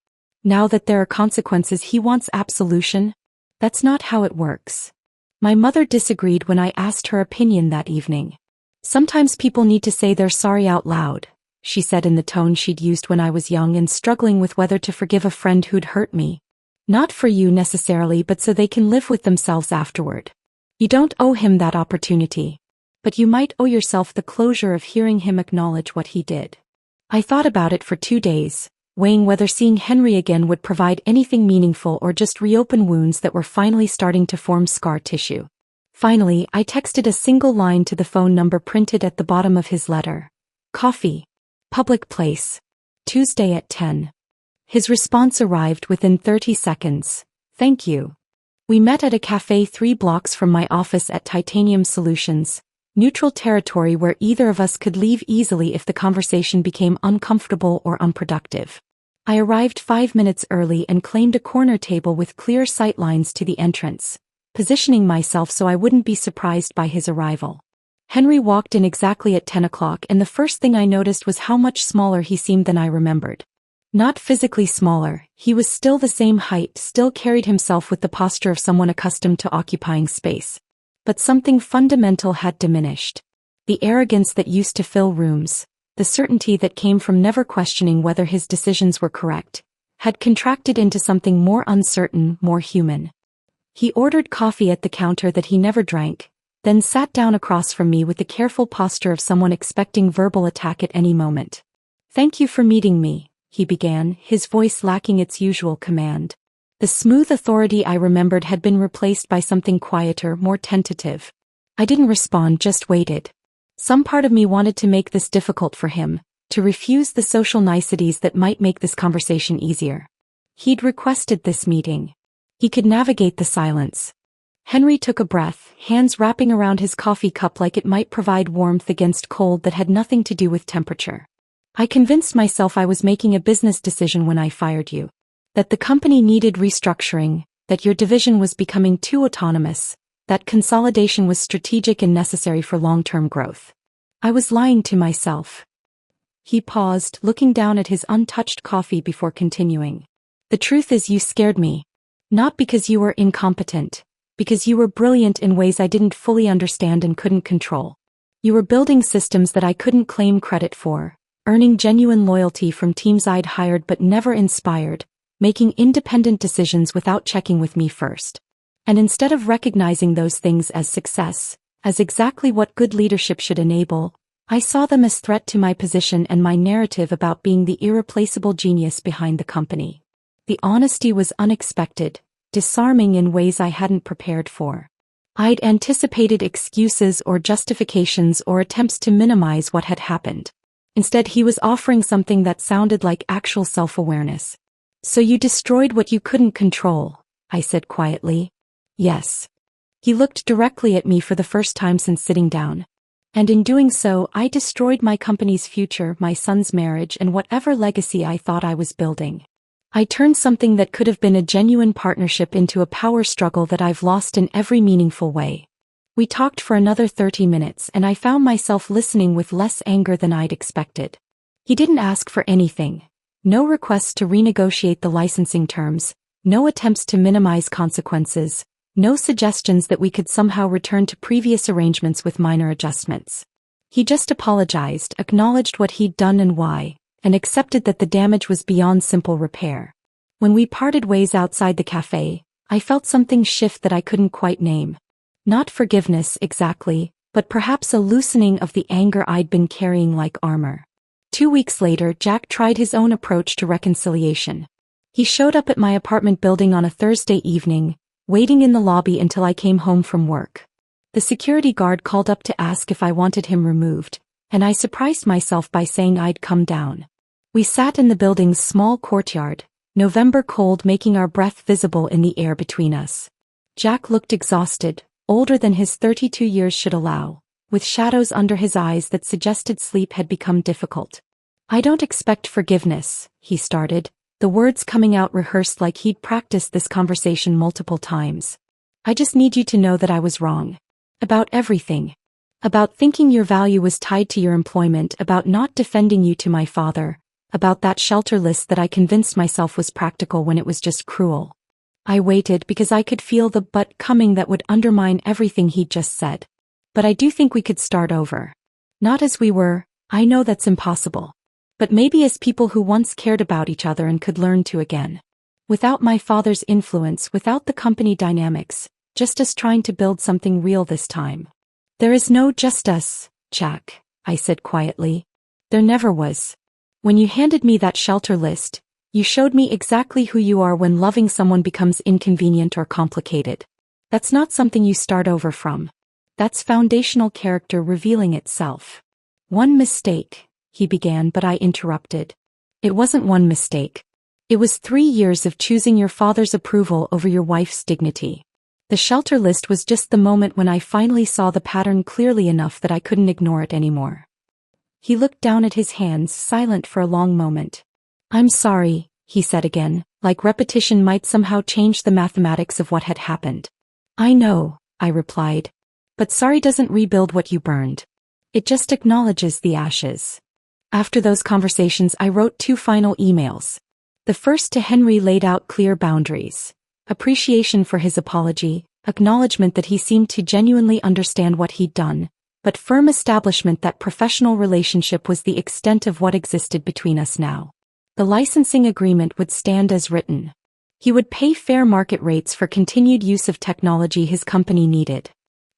S1: Now that there are consequences, he wants absolution? That's not how it works. My mother disagreed when I asked her opinion that evening. Sometimes people need to say they're sorry out loud, she said in the tone she'd used when I was young and struggling with whether to forgive a friend who'd hurt me. Not for you necessarily, but so they can live with themselves afterward. You don't owe him that opportunity. But you might owe yourself the closure of hearing him acknowledge what he did. I thought about it for 2 days, weighing whether seeing Henry again would provide anything meaningful or just reopen wounds that were finally starting to form scar tissue. Finally, I texted a single line to the phone number printed at the bottom of his letter. Coffee. Public place. Tuesday at 10. His response arrived within 30 seconds. Thank you. We met at a cafe 3 blocks from my office at Titanium Solutions, neutral territory where either of us could leave easily if the conversation became uncomfortable or unproductive. I arrived 5 minutes early and claimed a corner table with clear sightlines to the entrance, positioning myself so I wouldn't be surprised by his arrival. Henry walked in exactly at 10 o'clock, and the first thing I noticed was how much smaller he seemed than I remembered. Not physically smaller, he was still the same height, still carried himself with the posture of someone accustomed to occupying space. But something fundamental had diminished. The arrogance that used to fill rooms, the certainty that came from never questioning whether his decisions were correct, had contracted into something more uncertain, more human. He ordered coffee at the counter that he never drank, then sat down across from me with the careful posture of someone expecting verbal attack at any moment. Thank you for meeting me, he began, his voice lacking its usual command. The smooth authority I remembered had been replaced by something quieter, more tentative. I didn't respond, just waited. Some part of me wanted to make this difficult for him, to refuse the social niceties that might make this conversation easier. He'd requested this meeting. He could navigate the silence. Henry took a breath, hands wrapping around his coffee cup like it might provide warmth against cold that had nothing to do with temperature. I convinced myself I was making a business decision when I fired you. That the company needed restructuring, that your division was becoming too autonomous, that consolidation was strategic and necessary for long-term growth. I was lying to myself. He paused, looking down at his untouched coffee before continuing. The truth is, you scared me. Not because you were incompetent, because you were brilliant in ways I didn't fully understand and couldn't control. You were building systems that I couldn't claim credit for, earning genuine loyalty from teams I'd hired but never inspired, making independent decisions without checking with me first. And instead of recognizing those things as success, as exactly what good leadership should enable, I saw them as threat to my position and my narrative about being the irreplaceable genius behind the company. The honesty was unexpected, disarming in ways I hadn't prepared for. I'd anticipated excuses or justifications or attempts to minimize what had happened. Instead, he was offering something that sounded like actual self-awareness. So you destroyed what you couldn't control, I said quietly. Yes. He looked directly at me for the first time since sitting down. And in doing so, I destroyed my company's future, my son's marriage, and whatever legacy I thought I was building. I turned something that could have been a genuine partnership into a power struggle that I've lost in every meaningful way. We talked for another 30 minutes, and I found myself listening with less anger than I'd expected. He didn't ask for anything. No requests to renegotiate the licensing terms, no attempts to minimize consequences, no suggestions that we could somehow return to previous arrangements with minor adjustments. He just apologized, acknowledged what he'd done and why, and accepted that the damage was beyond simple repair. When we parted ways outside the cafe, I felt something shift that I couldn't quite name. Not forgiveness exactly, but perhaps a loosening of the anger I'd been carrying like armor. 2 weeks later, Jack tried his own approach to reconciliation. He showed up at my apartment building on a Thursday evening, waiting in the lobby until I came home from work. The security guard called up to ask if I wanted him removed, and I surprised myself by saying I'd come down. We sat in the building's small courtyard, November cold making our breath visible in the air between us. Jack looked exhausted, older than his 32 years should allow, with shadows under his eyes that suggested sleep had become difficult. I don't expect forgiveness, he started, the words coming out rehearsed like he'd practiced this conversation multiple times. I just need you to know that I was wrong. About everything. About thinking your value was tied to your employment, about not defending you to my father, about that shelter list that I convinced myself was practical when it was just cruel. I waited because I could feel the but coming that would undermine everything he'd just said. But I do think we could start over. Not as we were, I know that's impossible. But maybe as people who once cared about each other and could learn to again. Without my father's influence, without the company dynamics, just us trying to build something real this time. There is no just us, Jack, I said quietly. There never was. When you handed me that shelter list, you showed me exactly who you are when loving someone becomes inconvenient or complicated. That's not something you start over from. That's foundational character revealing itself. One mistake, he began, but I interrupted. It wasn't one mistake. It was 3 years of choosing your father's approval over your wife's dignity. The shelter list was just the moment when I finally saw the pattern clearly enough that I couldn't ignore it anymore. He looked down at his hands, silent for a long moment. I'm sorry, he said again, like repetition might somehow change the mathematics of what had happened. I know, I replied. But sorry doesn't rebuild what you burned. It just acknowledges the ashes. After those conversations, I wrote 2 final emails. The first to Henry laid out clear boundaries. Appreciation for his apology, acknowledgement that he seemed to genuinely understand what he'd done, but firm establishment that professional relationship was the extent of what existed between us now. The licensing agreement would stand as written. He would pay fair market rates for continued use of technology his company needed.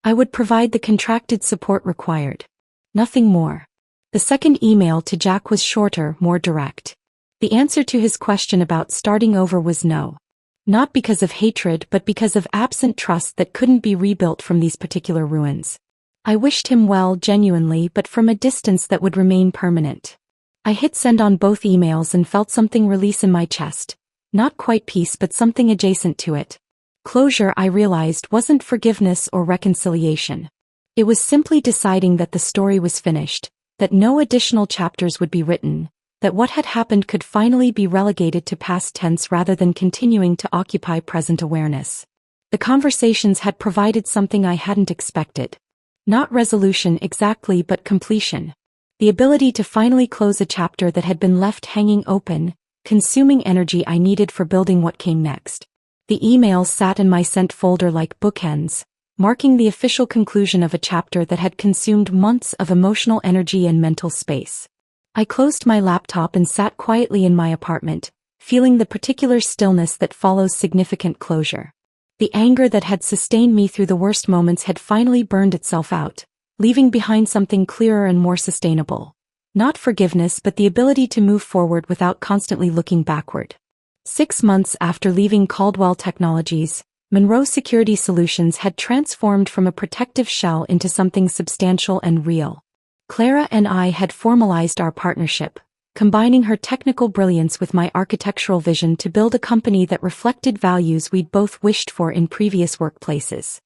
S1: I would provide the contracted support required. Nothing more. The second email to Jack was shorter, more direct. The answer to his question about starting over was no. Not because of hatred, but because of absent trust that couldn't be rebuilt from these particular ruins. I wished him well genuinely, but from a distance that would remain permanent. I hit send on both emails and felt something release in my chest. Not quite peace, but something adjacent to it. Closure, I realized, wasn't forgiveness or reconciliation. It was simply deciding that the story was finished, that no additional chapters would be written, that what had happened could finally be relegated to past tense rather than continuing to occupy present awareness. The conversations had provided something I hadn't expected. Not resolution exactly, but completion. The ability to finally close a chapter that had been left hanging open, consuming energy I needed for building what came next. The emails sat in my sent folder like bookends, marking the official conclusion of a chapter that had consumed months of emotional energy and mental space. I closed my laptop and sat quietly in my apartment, feeling the particular stillness that follows significant closure. The anger that had sustained me through the worst moments had finally burned itself out, leaving behind something clearer and more sustainable. Not forgiveness, but the ability to move forward without constantly looking backward. 6 months after leaving Caldwell Technologies, Monroe Security Solutions had transformed from a protective shell into something substantial and real. Clara and I had formalized our partnership, combining her technical brilliance with my architectural vision to build a company that reflected values we'd both wished for in previous workplaces.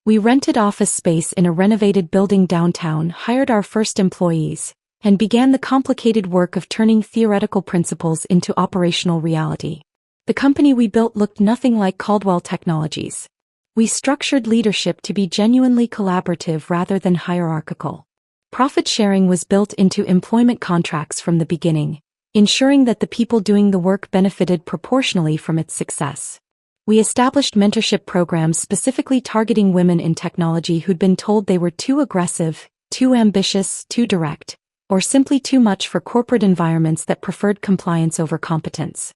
S1: We rented office space in a renovated building downtown, hired our first employees, and began the complicated work of turning theoretical principles into operational reality. The company we built looked nothing like Caldwell Technologies. We structured leadership to be genuinely collaborative rather than hierarchical. Profit sharing was built into employment contracts from the beginning, ensuring that the people doing the work benefited proportionally from its success. We established mentorship programs specifically targeting women in technology who'd been told they were too aggressive, too ambitious, too direct, or simply too much for corporate environments that preferred compliance over competence.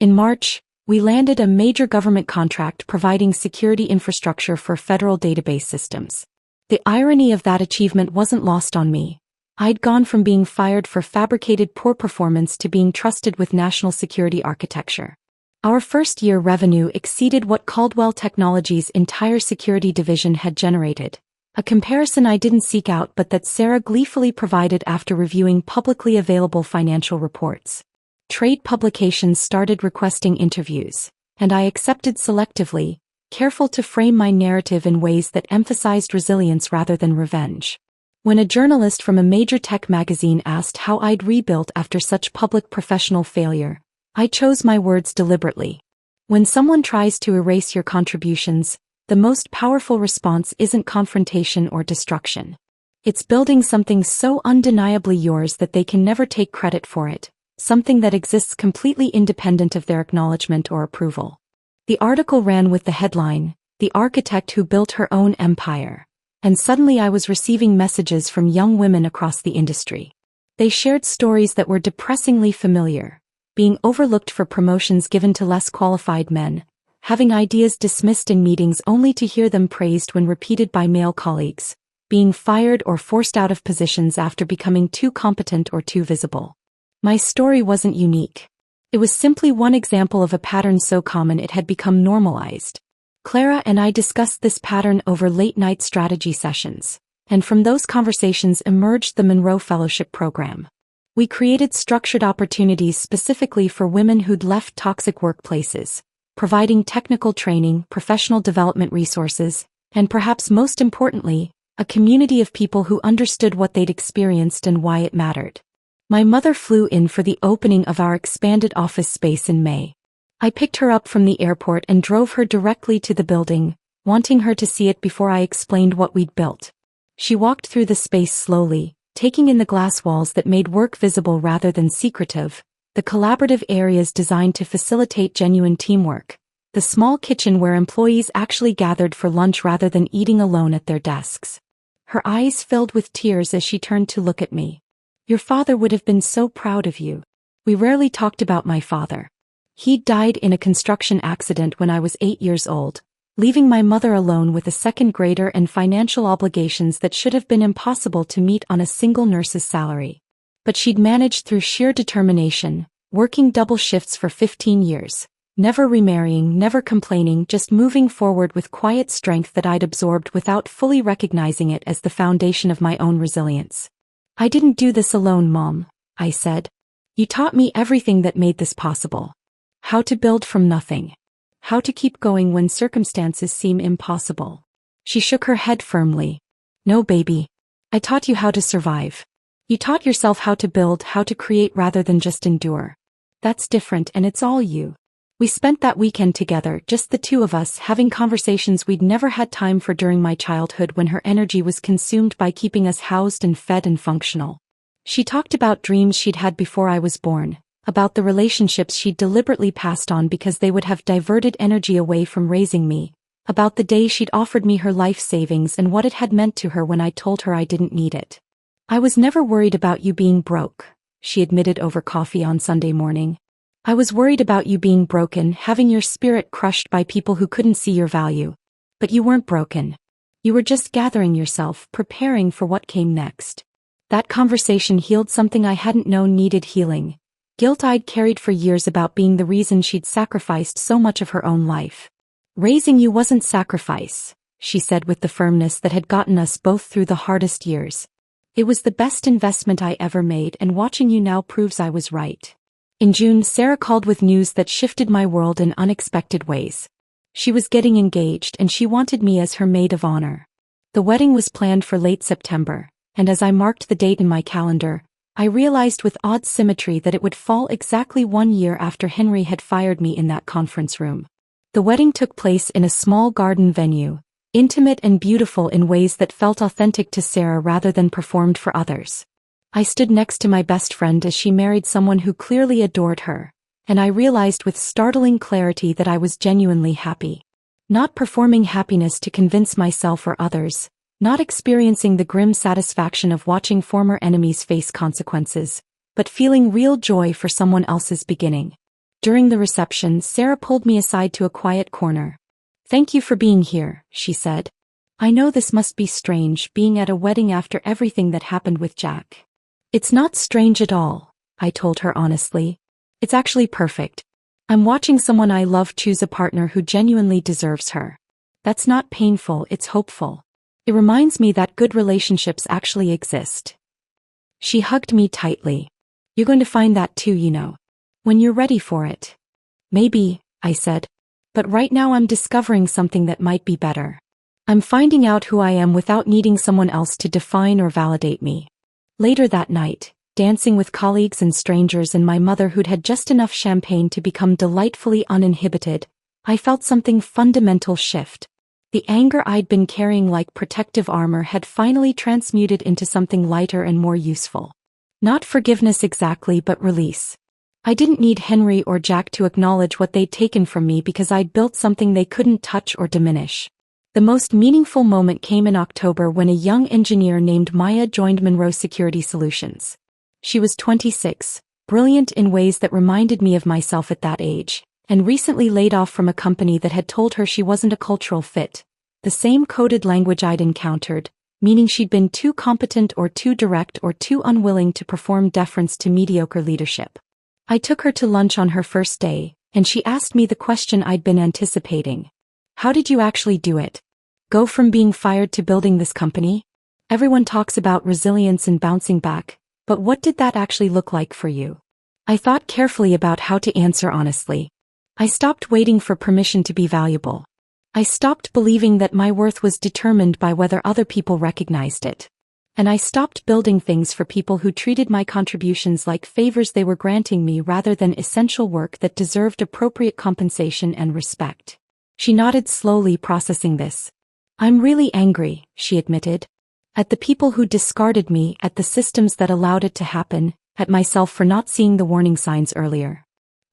S1: In March, we landed a major government contract providing security infrastructure for federal database systems. The irony of that achievement wasn't lost on me. I'd gone from being fired for fabricated poor performance to being trusted with national security architecture. Our first-year revenue exceeded what Caldwell Technologies' entire security division had generated, a comparison I didn't seek out but that Sarah gleefully provided after reviewing publicly available financial reports. Trade publications started requesting interviews, and I accepted selectively, careful to frame my narrative in ways that emphasized resilience rather than revenge. When a journalist from a major tech magazine asked how I'd rebuilt after such public professional failure, I chose my words deliberately. When someone tries to erase your contributions, the most powerful response isn't confrontation or destruction. It's building something so undeniably yours that they can never take credit for it, something that exists completely independent of their acknowledgement or approval. The article ran with the headline, "The Architect Who Built Her Own Empire." And suddenly I was receiving messages from young women across the industry. They shared stories that were depressingly familiar, being overlooked for promotions given to less qualified men, having ideas dismissed in meetings only to hear them praised when repeated by male colleagues, being fired or forced out of positions after becoming too competent or too visible. My story wasn't unique. It was simply one example of a pattern so common it had become normalized. Clara and I discussed this pattern over late-night strategy sessions, and from those conversations emerged the Monroe Fellowship Program. We created structured opportunities specifically for women who'd left toxic workplaces, providing technical training, professional development resources, and perhaps most importantly, a community of people who understood what they'd experienced and why it mattered. My mother flew in for the opening of our expanded office space in May. I picked her up from the airport and drove her directly to the building, wanting her to see it before I explained what we'd built. She walked through the space slowly, taking in the glass walls that made work visible rather than secretive, the collaborative areas designed to facilitate genuine teamwork, the small kitchen where employees actually gathered for lunch rather than eating alone at their desks. Her eyes filled with tears as she turned to look at me. "Your father would have been so proud of you." We rarely talked about my father. He died in a construction accident when I was 8 years old, leaving my mother alone with a second grader and financial obligations that should have been impossible to meet on a single nurse's salary. But she'd managed through sheer determination, working double shifts for 15 years, never remarrying, never complaining, just moving forward with quiet strength that I'd absorbed without fully recognizing it as the foundation of my own resilience. "I didn't do this alone, Mom," I said. "You taught me everything that made this possible. How to build from nothing. How to keep going when circumstances seem impossible." She shook her head firmly. "No, baby. I taught you how to survive. You taught yourself how to build, how to create rather than just endure. That's different, and it's all you." We spent that weekend together, just the two of us, having conversations we'd never had time for during my childhood when her energy was consumed by keeping us housed and fed and functional. She talked about dreams she'd had before I was born, about the relationships she'd deliberately passed on because they would have diverted energy away from raising me, about the day she'd offered me her life savings and what it had meant to her when I told her I didn't need it. "I was never worried about you being broke," she admitted over coffee on Sunday morning. "I was worried about you being broken, having your spirit crushed by people who couldn't see your value. But you weren't broken. You were just gathering yourself, preparing for what came next." That conversation healed something I hadn't known needed healing. Guilt I'd carried for years about being the reason she'd sacrificed so much of her own life. "Raising you wasn't sacrifice," she said with the firmness that had gotten us both through the hardest years. "It was the best investment I ever made, and watching you now proves I was right." In June, Sarah called with news that shifted my world in unexpected ways. She was getting engaged and she wanted me as her maid of honor. The wedding was planned for late September, and as I marked the date in my calendar, I realized with odd symmetry that it would fall exactly 1 year after Henry had fired me in that conference room. The wedding took place in a small garden venue, intimate and beautiful in ways that felt authentic to Sarah rather than performed for others. I stood next to my best friend as she married someone who clearly adored her, and I realized with startling clarity that I was genuinely happy. Not performing happiness to convince myself or others, not experiencing the grim satisfaction of watching former enemies face consequences, but feeling real joy for someone else's beginning. During the reception, Sarah pulled me aside to a quiet corner. "Thank you for being here," she said. "I know this must be strange, being at a wedding after everything that happened with Jack." "It's not strange at all," I told her honestly. "It's actually perfect. I'm watching someone I love choose a partner who genuinely deserves her. That's not painful, it's hopeful. It reminds me that good relationships actually exist." She hugged me tightly. "You're going to find that too, you know. When you're ready for it." "Maybe," I said. "But right now I'm discovering something that might be better. I'm finding out who I am without needing someone else to define or validate me." Later that night, dancing with colleagues and strangers and my mother who'd had just enough champagne to become delightfully uninhibited, I felt something fundamental shift. The anger I'd been carrying like protective armor had finally transmuted into something lighter and more useful. Not forgiveness exactly, but release. I didn't need Henry or Jack to acknowledge what they'd taken from me because I'd built something they couldn't touch or diminish. The most meaningful moment came in October when a young engineer named Maya joined Monroe Security Solutions. She was 26, brilliant in ways that reminded me of myself at that age, and recently laid off from a company that had told her she wasn't a cultural fit. The same coded language I'd encountered, meaning she'd been too competent or too direct or too unwilling to perform deference to mediocre leadership. I took her to lunch on her first day, and she asked me the question I'd been anticipating. How did you actually do it? Go from being fired to building this company? Everyone talks about resilience and bouncing back, but what did that actually look like for you? I thought carefully about how to answer honestly. I stopped waiting for permission to be valuable. I stopped believing that my worth was determined by whether other people recognized it. And I stopped building things for people who treated my contributions like favors they were granting me rather than essential work that deserved appropriate compensation and respect. She nodded slowly, processing this. I'm really angry, she admitted. At the people who discarded me, at the systems that allowed it to happen, at myself for not seeing the warning signs earlier.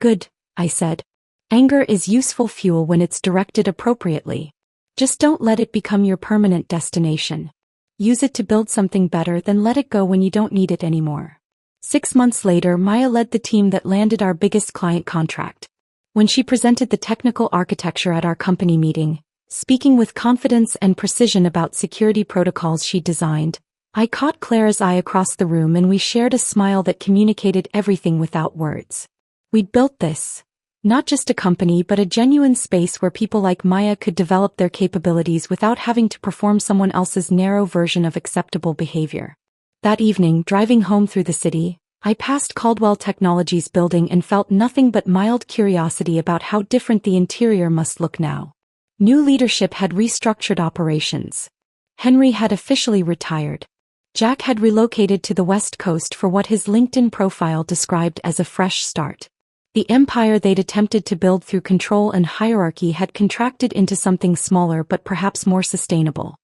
S1: Good, I said. Anger is useful fuel when it's directed appropriately. Just don't let it become your permanent destination. Use it to build something better, then let it go when you don't need it anymore. 6 months later, Maya led the team that landed our biggest client contract. When she presented the technical architecture at our company meeting, speaking with confidence and precision about security protocols she designed, I caught Claire's eye across the room and we shared a smile that communicated everything without words. We'd built this. Not just a company but a genuine space where people like Maya could develop their capabilities without having to perform someone else's narrow version of acceptable behavior. That evening, driving home through the city, I passed Caldwell Technologies building and felt nothing but mild curiosity about how different the interior must look now. New leadership had restructured operations. Henry had officially retired. Jack had relocated to the West Coast for what his LinkedIn profile described as a fresh start. The empire they'd attempted to build through control and hierarchy had contracted into something smaller but perhaps more sustainable.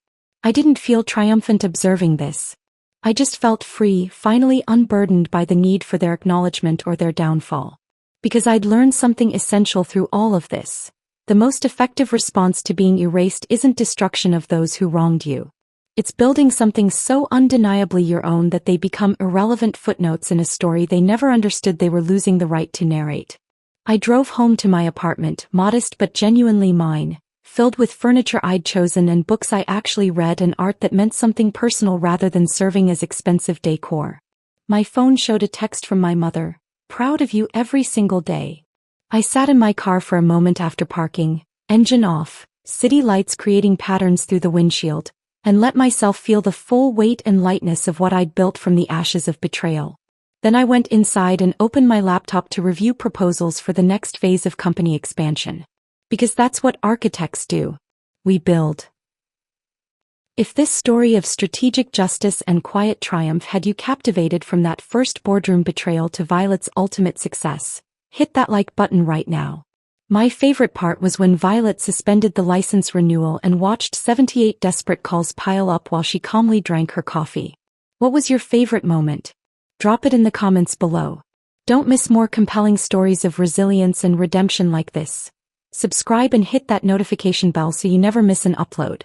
S1: I didn't feel triumphant observing this. I just felt free, finally unburdened by the need for their acknowledgement or their downfall. Because I'd learned something essential through all of this. The most effective response to being erased isn't destruction of those who wronged you. It's building something so undeniably your own that they become irrelevant footnotes in a story they never understood they were losing the right to narrate. I drove home to my apartment, modest but genuinely mine, filled with furniture I'd chosen and books I actually read and art that meant something personal rather than serving as expensive decor. My phone showed a text from my mother, "Proud of you every single day." I sat in my car for a moment after parking, engine off, city lights creating patterns through the windshield, and let myself feel the full weight and lightness of what I'd built from the ashes of betrayal. Then I went inside and opened my laptop to review proposals for the next phase of company expansion. Because that's what architects do. We build. If this story of strategic justice and quiet triumph had you captivated from that first boardroom betrayal to Violet's ultimate success, hit that like button right now. My favorite part was when Violet suspended the license renewal and watched 78 desperate calls pile up while she calmly drank her coffee. What was your favorite moment? Drop it in the comments below. Don't miss more compelling stories of resilience and redemption like this. Subscribe and hit that notification bell so you never miss an upload.